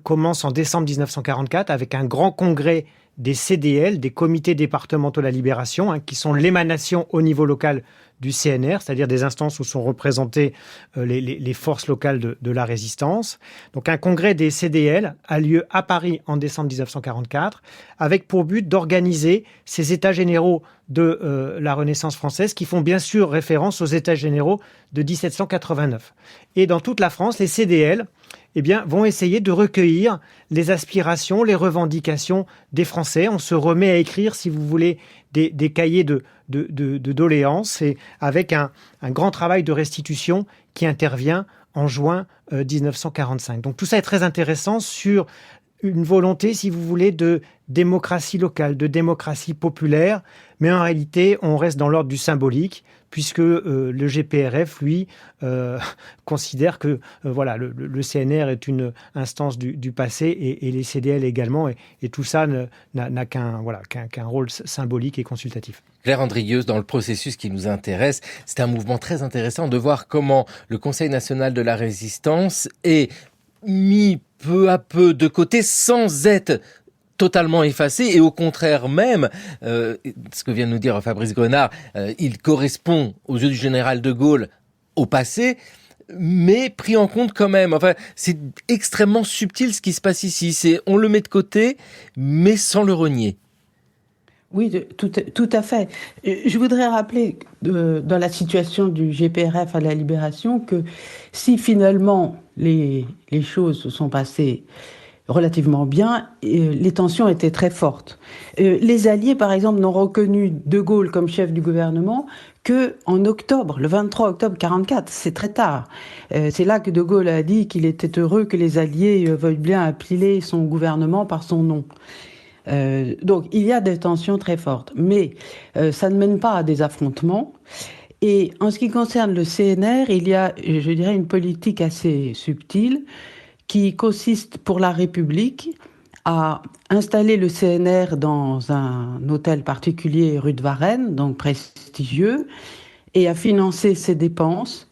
D: commence en décembre 1944 avec un grand congrès des CDL, des comités départementaux de la libération, qui sont l'émanation au niveau local du CNR, c'est-à-dire des instances où sont représentées les forces locales de la résistance. Donc un congrès des CDL a lieu à Paris en décembre 1944, avec pour but d'organiser ces états généraux de la Renaissance française, qui font bien sûr référence aux états généraux de 1789. Et dans toute la France, les CDL vont essayer de recueillir les aspirations, les revendications des Français. On se remet à écrire, si vous voulez, des cahiers de doléances, et avec un grand travail de restitution qui intervient en juin 1945. Donc tout ça est très intéressant sur une volonté, si vous voulez, de démocratie locale, de démocratie populaire, mais en réalité, on reste dans l'ordre du symbolique, puisque le GPRF, lui, considère que le CNR est une instance du passé, et les CDL également, et tout ça n'a qu'un rôle symbolique et consultatif.
B: Claire Andrieuse, dans le processus qui nous intéresse, c'est un mouvement très intéressant de voir comment le Conseil national de la Résistance est mis peu à peu de côté sans être totalement effacé, et au contraire même, ce que vient de nous dire Fabrice Grenard, il correspond aux yeux du général de Gaulle au passé, mais pris en compte quand même. Enfin, c'est extrêmement subtil ce qui se passe ici. On le met de côté, mais sans le renier.
E: Oui, tout à fait. Je voudrais rappeler, dans la situation du GPRF à la Libération, que si finalement les choses se sont passées relativement bien, les tensions étaient très fortes. Les Alliés, par exemple, n'ont reconnu De Gaulle comme chef du gouvernement qu'en octobre, le 23 octobre 1944. C'est très tard. C'est là que De Gaulle a dit qu'il était heureux que les Alliés veuillent bien appeler son gouvernement par son nom. Donc il y a des tensions très fortes, mais ça ne mène pas à des affrontements. Et en ce qui concerne le CNR, il y a, je dirais, une politique assez subtile qui consiste pour la République à installer le CNR dans un hôtel particulier rue de Varennes, donc prestigieux, et à financer ses dépenses,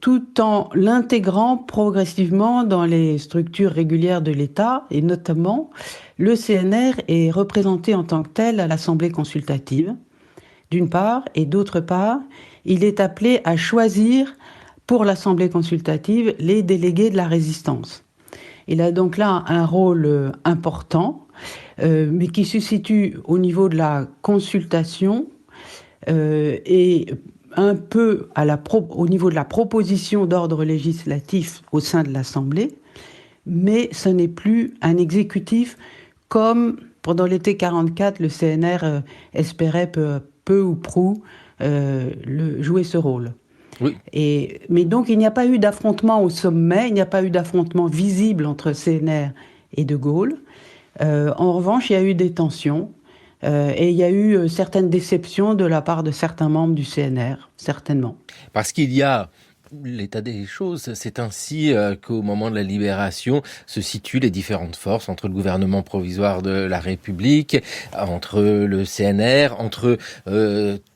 E: tout en l'intégrant progressivement dans les structures régulières de l'État, et notamment le CNR est représenté en tant que tel à l'Assemblée consultative, d'une part, et d'autre part, il est appelé à choisir pour l'Assemblée consultative les délégués de la résistance. Il a donc là un rôle important, mais qui se situe au niveau de la consultation et un peu au niveau de la proposition d'ordre législatif au sein de l'Assemblée, mais ce n'est plus un exécutif comme pendant l'été 44, le CNR espérait peu ou prou jouer ce rôle.
B: Oui.
E: Mais donc il n'y a pas eu d'affrontement au sommet, il n'y a pas eu d'affrontement visible entre CNR et De Gaulle. En revanche, il y a eu des tensions Et il y a eu certaines déceptions de la part de certains membres du CNR, certainement.
B: Parce qu'il y a l'état des choses, c'est ainsi qu'au moment de la libération se situent les différentes forces entre le gouvernement provisoire de la République, entre le CNR, entre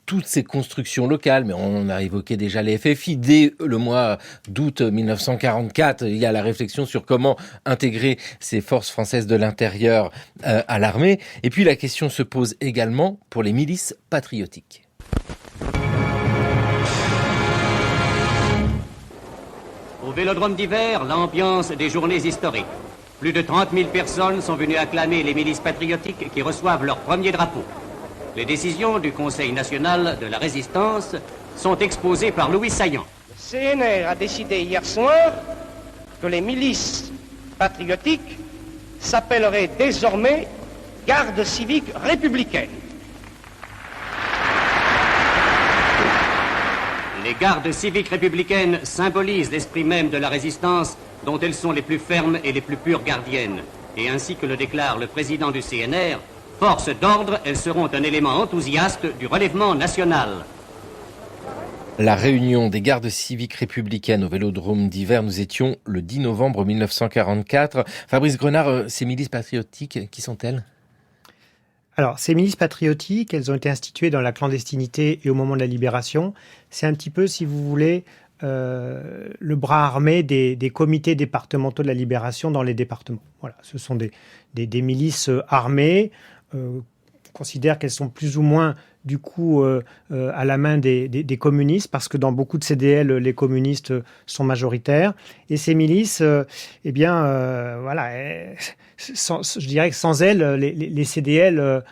B: toutes ces constructions locales, mais on a évoqué déjà les FFI. Dès le mois d'août 1944, il y a la réflexion sur comment intégrer ces forces françaises de l'intérieur à l'armée. Et puis la question se pose également pour les milices patriotiques.
F: Au Vélodrome d'hiver, l'ambiance des journées historiques. Plus de 30 000 personnes sont venues acclamer les milices patriotiques qui reçoivent leur premier drapeau. Les décisions du Conseil national de la résistance sont exposées par Louis Saillant.
I: Le CNR a décidé hier soir que les milices patriotiques s'appelleraient désormais gardes civiques républicaines.
F: Les gardes civiques républicaines symbolisent l'esprit même de la résistance dont elles sont les plus fermes et les plus pures gardiennes. Et ainsi que le déclare le président du CNR, force d'ordre, elles seront un élément enthousiaste du relèvement national.
B: La réunion des gardes civiques républicaines au Vélodrome d'hiver, nous étions le 10 novembre 1944. Fabrice Grenard, ces milices patriotiques, qui sont-elles ?
D: Alors, ces milices patriotiques, elles ont été instituées dans la clandestinité et au moment de la libération. C'est un petit peu, si vous voulez, le bras armé des comités départementaux de la libération dans les départements. Voilà, ce sont des milices armées. On considère qu'elles sont plus ou moins, du coup, à la main des communistes, parce que dans beaucoup de CDL, les communistes sont majoritaires. Et ces milices, je dirais que sans elles, les CDL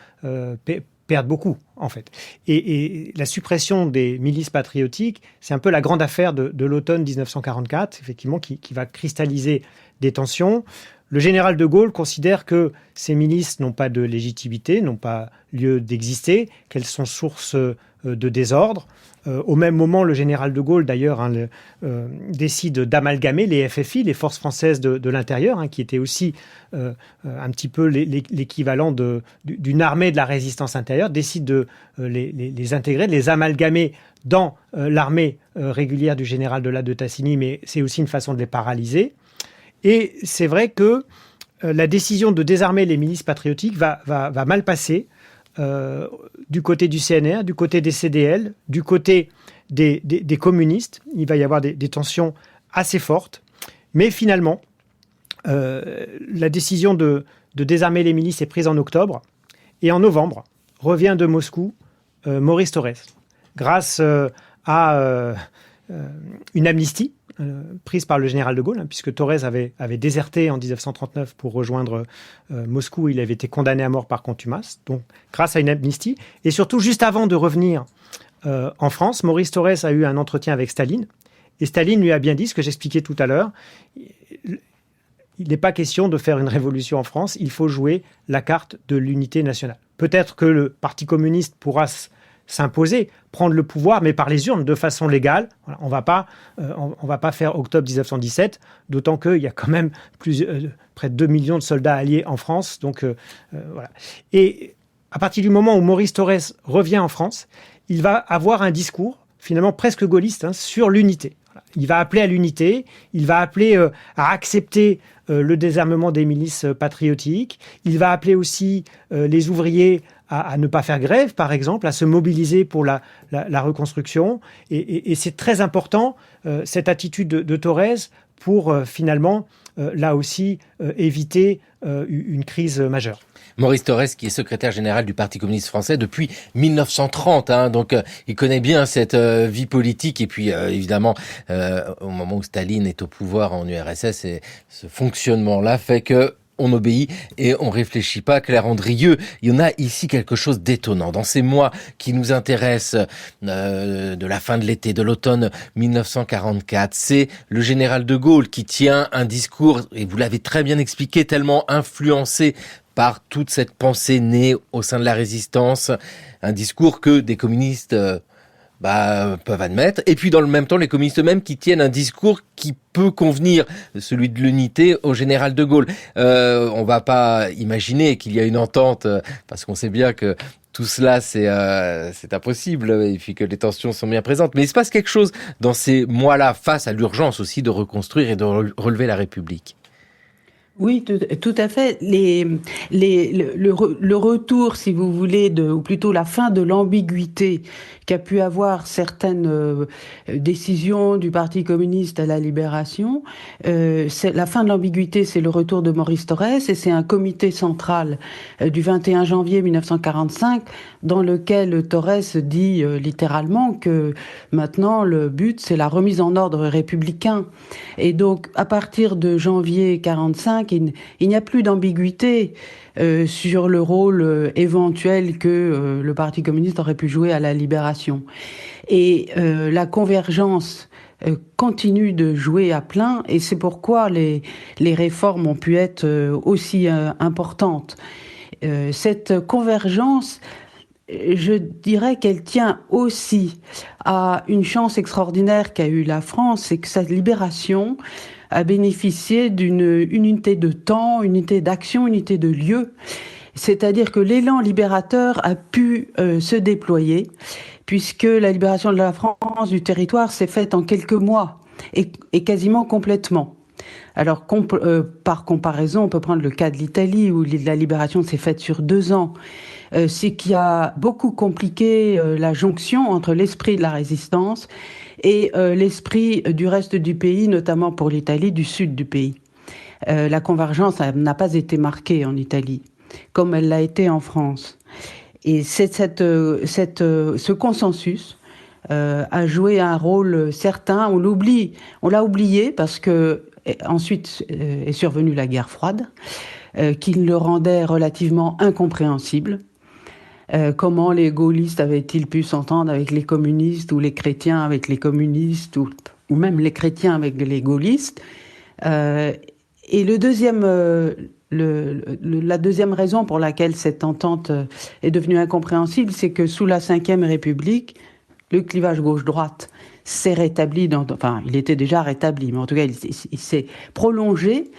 D: perdent beaucoup, en fait. Et la suppression des milices patriotiques, c'est un peu la grande affaire de l'automne 1944, effectivement, qui va cristalliser des tensions. Le général de Gaulle considère que ces milices n'ont pas de légitimité, n'ont pas lieu d'exister, qu'elles sont source de désordre. Au même moment, le général de Gaulle, d'ailleurs, décide d'amalgamer les FFI, les forces françaises de l'intérieur, qui étaient aussi un petit peu l'équivalent d'une armée de la résistance intérieure, décide de les intégrer, de les amalgamer dans l'armée régulière du général de La de Tassigny, mais c'est aussi une façon de les paralyser. Et c'est vrai que la décision de désarmer les milices patriotiques va mal passer du côté du CNR, du côté des CDL, du côté des communistes. Il va y avoir des tensions assez fortes. Mais finalement, la décision de désarmer les milices est prise en octobre. Et en novembre, revient de Moscou Maurice Thorez, grâce à une amnistie prise par le général de Gaulle, puisque Thorez avait déserté en 1939 pour rejoindre Moscou. Il avait été condamné à mort par contumace, donc grâce à une amnistie. Et surtout, juste avant de revenir en France, Maurice Thorez a eu un entretien avec Staline. Et Staline lui a bien dit ce que j'expliquais tout à l'heure. Il n'est pas question de faire une révolution en France, il faut jouer la carte de l'unité nationale. Peut-être que le Parti communiste pourra s'imposer, prendre le pouvoir, mais par les urnes, de façon légale. Voilà, on va pas faire octobre 1917, d'autant qu'il y a quand même près de 2 millions de soldats alliés en France. Donc, voilà. Et à partir du moment où Maurice Thorez revient en France, il va avoir un discours, finalement presque gaulliste, sur l'unité. Voilà. Il va appeler à l'unité, il va appeler à accepter le désarmement des milices patriotiques, il va appeler aussi les ouvriers à ne pas faire grève, par exemple, à se mobiliser pour la reconstruction. Et c'est très important, cette attitude de Thorez, pour finalement, là aussi, éviter une crise majeure.
B: Maurice Thorez, qui est secrétaire général du Parti communiste français depuis 1930, donc il connaît bien cette vie politique. Et puis évidemment, au moment où Staline est au pouvoir en URSS, et ce fonctionnement-là fait que on obéit et on réfléchit pas. Claire Andrieux, il y en a ici quelque chose d'étonnant. Dans ces mois qui nous intéressent, de la fin de l'été, de l'automne 1944, c'est le général de Gaulle qui tient un discours, et vous l'avez très bien expliqué, tellement influencé par toute cette pensée née au sein de la résistance, un discours que des communistes peuvent admettre. Et puis dans le même temps, les communistes eux-mêmes qui tiennent un discours qui peut convenir, celui de l'unité, au général de Gaulle. On va pas imaginer qu'il y a une entente, parce qu'on sait bien que tout cela, c'est impossible, et puis que les tensions sont bien présentes. Mais il se passe quelque chose dans ces mois-là, face à l'urgence aussi de reconstruire et de relever la République.
E: Oui, tout à fait. Le retour, si vous voulez, ou plutôt la fin de l'ambiguïté qu'a pu avoir certaines décisions du Parti communiste à la Libération. La fin de l'ambiguïté, c'est le retour de Maurice Thorez, et c'est un comité central du 21 janvier 1945 dans lequel Thorez dit littéralement que maintenant le but, c'est la remise en ordre républicain. Et donc, à partir de janvier 45, il n'y a plus d'ambiguïté sur le rôle éventuel que le Parti communiste aurait pu jouer à la Libération. Et la convergence continue de jouer à plein, et c'est pourquoi les réformes ont pu être aussi importantes. Cette convergence, je dirais qu'elle tient aussi à une chance extraordinaire qu'a eue la France, c'est que sa libération a bénéficié d'une unité de temps, une unité d'action, une unité de lieu. C'est-à-dire que l'élan libérateur a pu se déployer, puisque la libération de la France, du territoire, s'est faite en quelques mois, et quasiment complètement. Alors, par comparaison, on peut prendre le cas de l'Italie, où la libération s'est faite sur 2 ans. Ce qui a beaucoup compliqué la jonction entre l'esprit de la résistance et l'esprit du reste du pays, notamment pour l'Italie, du sud du pays. La convergence n'a pas été marquée en Italie, comme elle l'a été en France. Et ce consensus a joué un rôle certain. On l'a oublié parce que ensuite est survenue la guerre froide, qui le rendait relativement incompréhensible. Comment les gaullistes avaient-ils pu s'entendre avec les communistes, ou les chrétiens avec les communistes, ou même les chrétiens avec les gaullistes. Et la deuxième raison pour laquelle cette entente est devenue incompréhensible, c'est que sous la Ve République, le clivage gauche-droite s'est rétabli, il était déjà rétabli, mais en tout cas il s'est prolongé.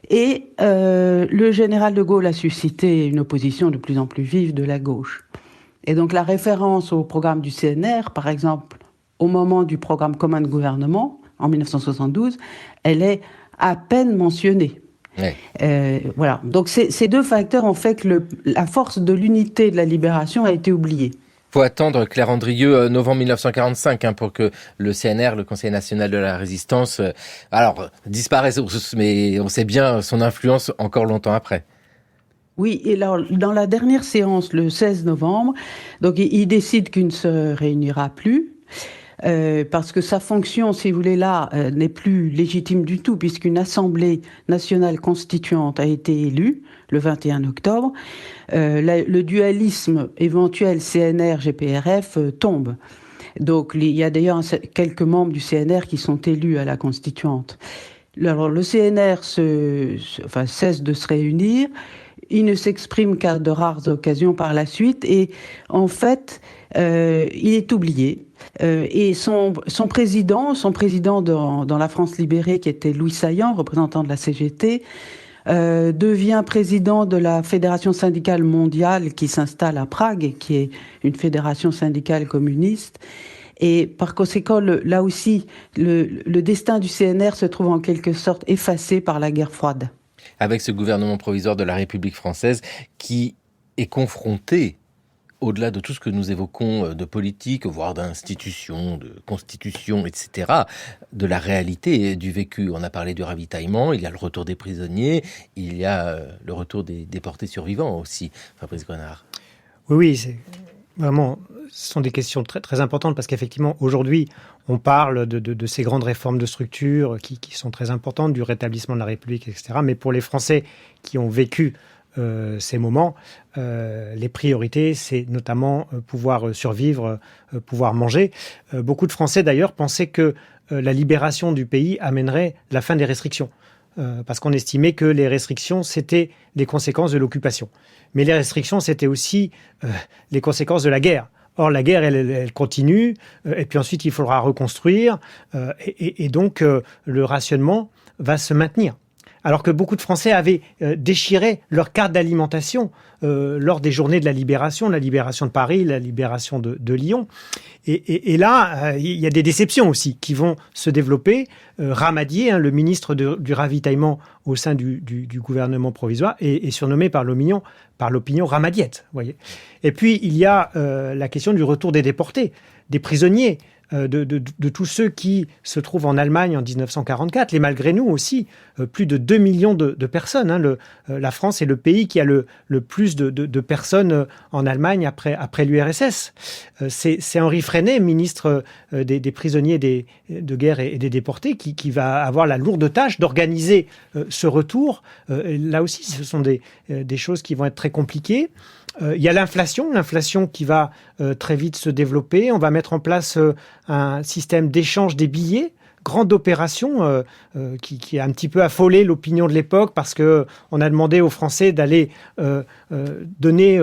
E: Et le général de Gaulle a suscité une opposition de plus en plus vive de la gauche. Et donc la référence au programme du CNR, par exemple, au moment du programme commun de gouvernement, en 1972, elle est à peine mentionnée. Ouais. Voilà. Donc ces 2 facteurs ont fait que la force de l'unité de la libération a été oubliée.
B: Il faut attendre, Claire Andrieux, novembre 1945 pour que le CNR, le Conseil national de la résistance, disparaisse, mais on sait bien son influence encore longtemps après.
E: Oui, et alors, dans la dernière séance, le 16 novembre, donc il décide qu'il ne se réunira plus, parce que sa fonction, si vous voulez, là, n'est plus légitime du tout, puisqu'une Assemblée nationale constituante a été élue le 21 octobre. Le dualisme éventuel CNR-GPRF tombe. Donc, il y a d'ailleurs quelques membres du CNR qui sont élus à la constituante. Alors, le CNR cesse de se réunir. Il ne s'exprime qu'à de rares occasions par la suite, et en fait, il est oublié. Et son président dans la France libérée, qui était Louis Saillant, représentant de la CGT, devient président de la Fédération syndicale mondiale qui s'installe à Prague, et qui est une fédération syndicale communiste. Et par conséquent, là aussi, le destin du CNR se trouve en quelque sorte effacé par la guerre froide.
B: Avec ce gouvernement provisoire de la République française qui est confronté, au-delà de tout ce que nous évoquons de politique, voire d'institutions, de constitution, etc., de la réalité et du vécu. On a parlé du ravitaillement, il y a le retour des prisonniers, il y a le retour des déportés survivants aussi, Fabrice Grenard.
D: Oui, c'est vraiment, ce sont des questions très, très importantes, parce qu'effectivement, aujourd'hui, on parle de ces grandes réformes de structure qui sont très importantes, du rétablissement de la République, etc. Mais pour les Français qui ont vécu ces moments, les priorités, c'est notamment pouvoir survivre, pouvoir manger. Beaucoup de Français, d'ailleurs, pensaient que la libération du pays amènerait la fin des restrictions, parce qu'on estimait que les restrictions, c'était des conséquences de l'occupation. Mais les restrictions, c'était aussi les conséquences de la guerre Or, la guerre, elle continue, et puis ensuite, il faudra reconstruire, et donc, le rationnement va se maintenir. Alors que beaucoup de Français avaient déchiré leur carte d'alimentation lors des journées de la libération de Paris, la libération de Lyon. Et là, il y a des déceptions aussi qui vont se développer. Ramadier, le ministre du ravitaillement au sein du gouvernement provisoire, est surnommé par l'opinion ramadiette. Voyez. Et puis, il y a la question du retour des déportés, des prisonniers, de tous ceux qui se trouvent en Allemagne en 1944, et malgré nous aussi, plus de 2 millions de personnes. La France est le pays qui a le plus de personnes en Allemagne après l'URSS. C'est Henri Freinet, ministre des prisonniers de guerre et des déportés, qui va avoir la lourde tâche d'organiser ce retour. Là aussi, ce sont des choses qui vont être très compliquées. Il y a l'inflation qui va très vite se développer. On va mettre en place un système d'échange des billets, grande opération qui a un petit peu affolé l'opinion de l'époque parce que on a demandé aux Français d'aller donner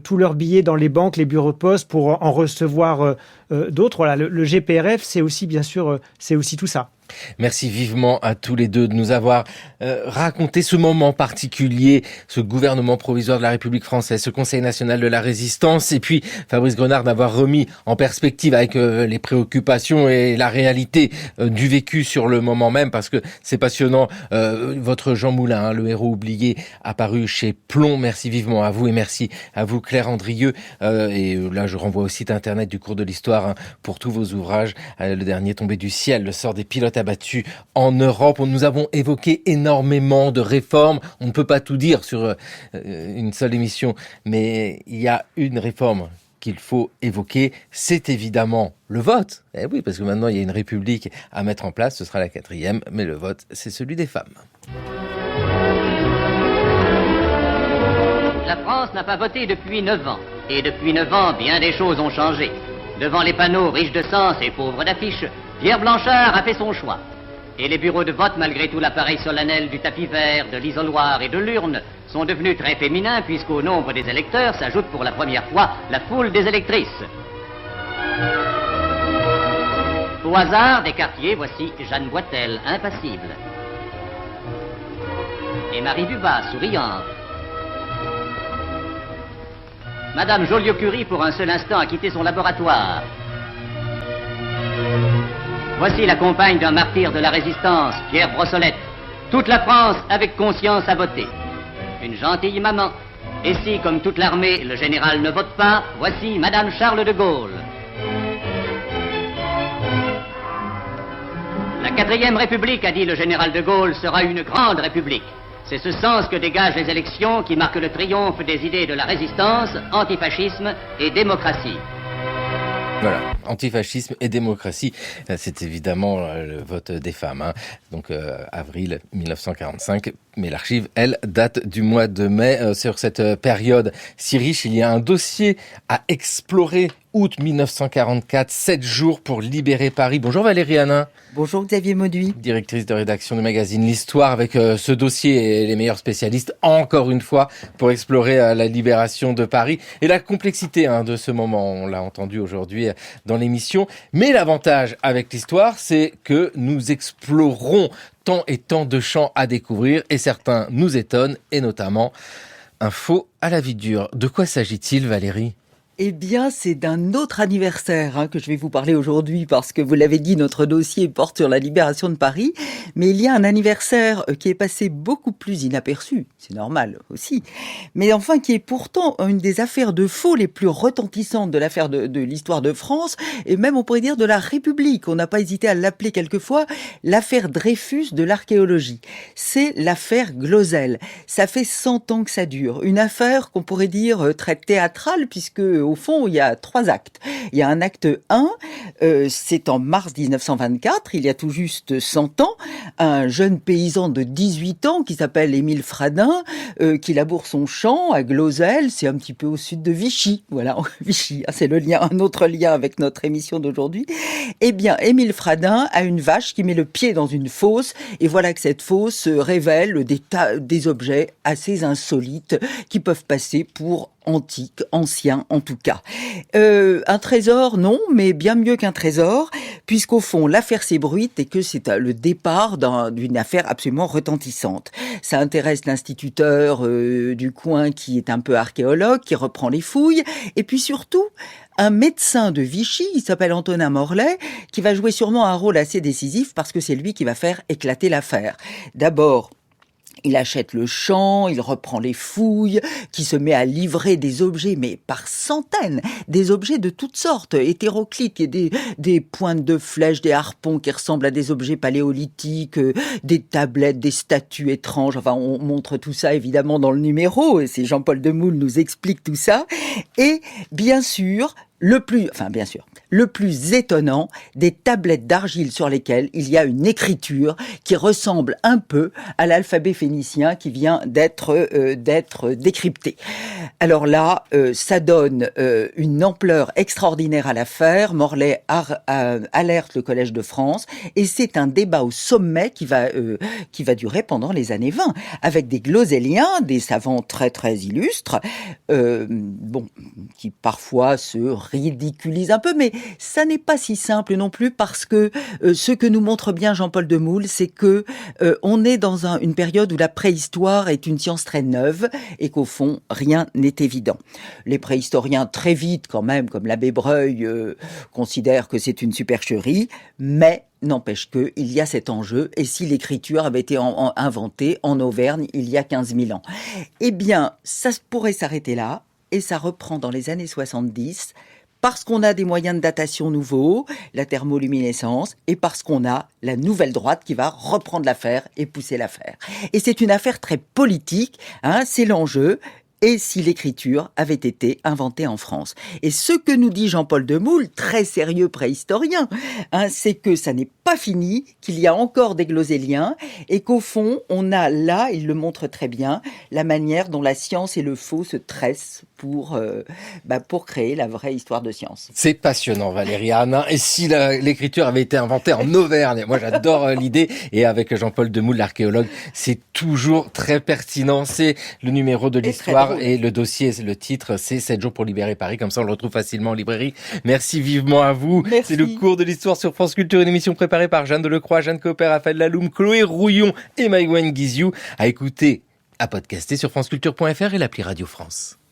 D: tous leurs billets dans les banques, les bureaux de poste pour en recevoir d'autres. Voilà, le GPRF, c'est aussi bien sûr, c'est aussi tout ça.
B: Merci vivement à tous les deux de nous avoir raconté ce moment particulier, ce gouvernement provisoire de la République française, ce Conseil national de la résistance, et puis Fabrice Grenard d'avoir remis en perspective avec les préoccupations et la réalité du vécu sur le moment même, parce que c'est passionnant. Votre Jean Moulin, le héros oublié, apparu chez Plomb. Merci vivement à vous, et merci à vous Claire Andrieux. Et là, je renvoie au site internet du cours de l'histoire pour tous vos ouvrages. Le dernier, Tombé du ciel, le sort des pilotes abattus en Europe. Nous avons évoqué énormément de réformes. On ne peut pas tout dire sur une seule émission, mais il y a une réforme qu'il faut évoquer, c'est évidemment le vote. Eh oui, parce que maintenant il y a une république à mettre en place, ce sera la 4e, mais le vote, c'est celui des femmes.
F: La France n'a pas voté depuis 9 ans. Et depuis 9 ans, bien des choses ont changé. Devant les panneaux riches de sens et pauvres d'affiches, Pierre Blanchard a fait son choix. Et les bureaux de vote, malgré tout l'appareil solennel du tapis vert, de l'isoloir et de l'urne, sont devenus très féminins puisqu'au nombre des électeurs s'ajoute pour la première fois la foule des électrices. Au hasard des quartiers, voici Jeanne Boitel, impassible. Et Marie Dubas, souriante. Madame Joliot-Curie, pour un seul instant, a quitté son laboratoire. Voici la compagne d'un martyr de la résistance, Pierre Brossolette. Toute la France, avec conscience, a voté. Une gentille maman. Et si, comme toute l'armée, le général ne vote pas, voici Madame Charles de Gaulle. La 4e République, a dit le général de Gaulle, sera une grande République. C'est ce sens que dégagent les élections qui marquent le triomphe des idées de la résistance, antifascisme et démocratie.
B: Voilà, antifascisme et démocratie, c'est évidemment le vote des femmes. Donc avril 1945, mais l'archive, elle, date du mois de mai. Sur cette période si riche, il y a un dossier à explorer. Août 1944, 7 jours pour libérer Paris. Bonjour Valérie Hanin.
K: Bonjour Xavier Mauduit.
B: Directrice de rédaction du magazine L'Histoire, avec ce dossier et les meilleurs spécialistes, encore une fois, pour explorer la libération de Paris et la complexité de ce moment. On l'a entendu aujourd'hui dans l'émission. Mais l'avantage avec l'Histoire, c'est que nous explorons tant et tant de champs à découvrir, et certains nous étonnent, et notamment un faux à la vie dure. De quoi s'agit-il, Valérie ?
K: Eh bien, c'est d'un autre anniversaire que je vais vous parler aujourd'hui parce que vous l'avez dit, notre dossier porte sur la libération de Paris. Mais il y a un anniversaire qui est passé beaucoup plus inaperçu, c'est normal aussi, mais enfin qui est pourtant une des affaires de faux les plus retentissantes de l'affaire de l'histoire de France et même on pourrait dire de la République. On n'a pas hésité à l'appeler quelquefois l'affaire Dreyfus de l'archéologie. C'est l'affaire Glosel. Ça fait 100 ans que ça dure. Une affaire qu'on pourrait dire très théâtrale puisque au fond, il y a 3 actes. Il y a un acte 1, c'est en mars 1924, il y a tout juste 100 ans, un jeune paysan de 18 ans qui s'appelle Émile Fradin, qui laboure son champ à Glosel, c'est un petit peu au sud de Vichy. Voilà, Vichy, c'est le lien, un autre lien avec notre émission d'aujourd'hui. Eh bien, Émile Fradin a une vache qui met le pied dans une fosse, et voilà que cette fosse révèle des objets assez insolites qui peuvent passer pour antique, ancien en tout cas. Un trésor, non, mais bien mieux qu'un trésor, puisqu'au fond, l'affaire s'ébruite et que c'est le départ d'une affaire absolument retentissante. Ça intéresse l'instituteur du coin qui est un peu archéologue, qui reprend les fouilles, et puis surtout, un médecin de Vichy, il s'appelle Antonin Morlet, qui va jouer sûrement un rôle assez décisif parce que c'est lui qui va faire éclater l'affaire. D'abord, il achète le champ, il reprend les fouilles, qui se met à livrer des objets, mais par centaines, des objets de toutes sortes, hétéroclites, il y a des pointes de flèches, des harpons qui ressemblent à des objets paléolithiques, des tablettes, des statues étranges, enfin on montre tout ça évidemment dans le numéro, et c'est Jean-Paul Demoule nous explique tout ça, et bien sûr, le plus étonnant, des tablettes d'argile sur lesquelles il y a une écriture qui ressemble un peu à l'alphabet phénicien qui vient d'être décrypté. Alors là, ça donne une ampleur extraordinaire à l'affaire. Morlet alerte le Collège de France et c'est un débat au sommet qui va durer pendant les années 20 avec des gloséliens, des savants très très illustres, qui parfois se ridiculisent un peu, mais ça n'est pas si simple non plus parce que ce que nous montre bien Jean-Paul Demoule, c'est que on est dans une période où la préhistoire est une science très neuve et qu'au fond, rien n'est évident. Les préhistoriens, très vite quand même, comme l'abbé Breuil, considèrent que c'est une supercherie, mais n'empêche qu'il y a cet enjeu, et si l'écriture avait été inventée en Auvergne il y a 15 000 ans. Eh bien, ça pourrait s'arrêter là, et ça reprend dans les années 70, parce qu'on a des moyens de datation nouveaux, la thermoluminescence, et parce qu'on a la nouvelle droite qui va reprendre l'affaire et pousser l'affaire. Et c'est une affaire très politique, c'est l'enjeu. Et si l'écriture avait été inventée en France. Et ce que nous dit Jean-Paul Demoule, très sérieux préhistorien, c'est que ça n'est pas fini, qu'il y a encore des gloséliens, et qu'au fond, on a là, il le montre très bien, la manière dont la science et le faux se tressent pour créer la vraie histoire de science.
B: C'est passionnant, Valérie Arnin. Et si l'écriture avait été inventée en Auvergne, moi j'adore l'idée, et avec Jean-Paul Demoule, l'archéologue, c'est toujours très pertinent. C'est le numéro de l'histoire. Et le dossier, le titre, c'est 7 jours pour libérer Paris. Comme ça, on le retrouve facilement en librairie. Merci vivement à vous.
K: Merci.
B: C'est le cours de l'histoire sur France Culture, une émission préparée par Jeanne Delecroix, Jeanne Copper, Raphaël Laloum, Chloé Rouillon et Maïwen Guiziou. À écouter, à podcaster sur franceculture.fr et l'appli Radio France.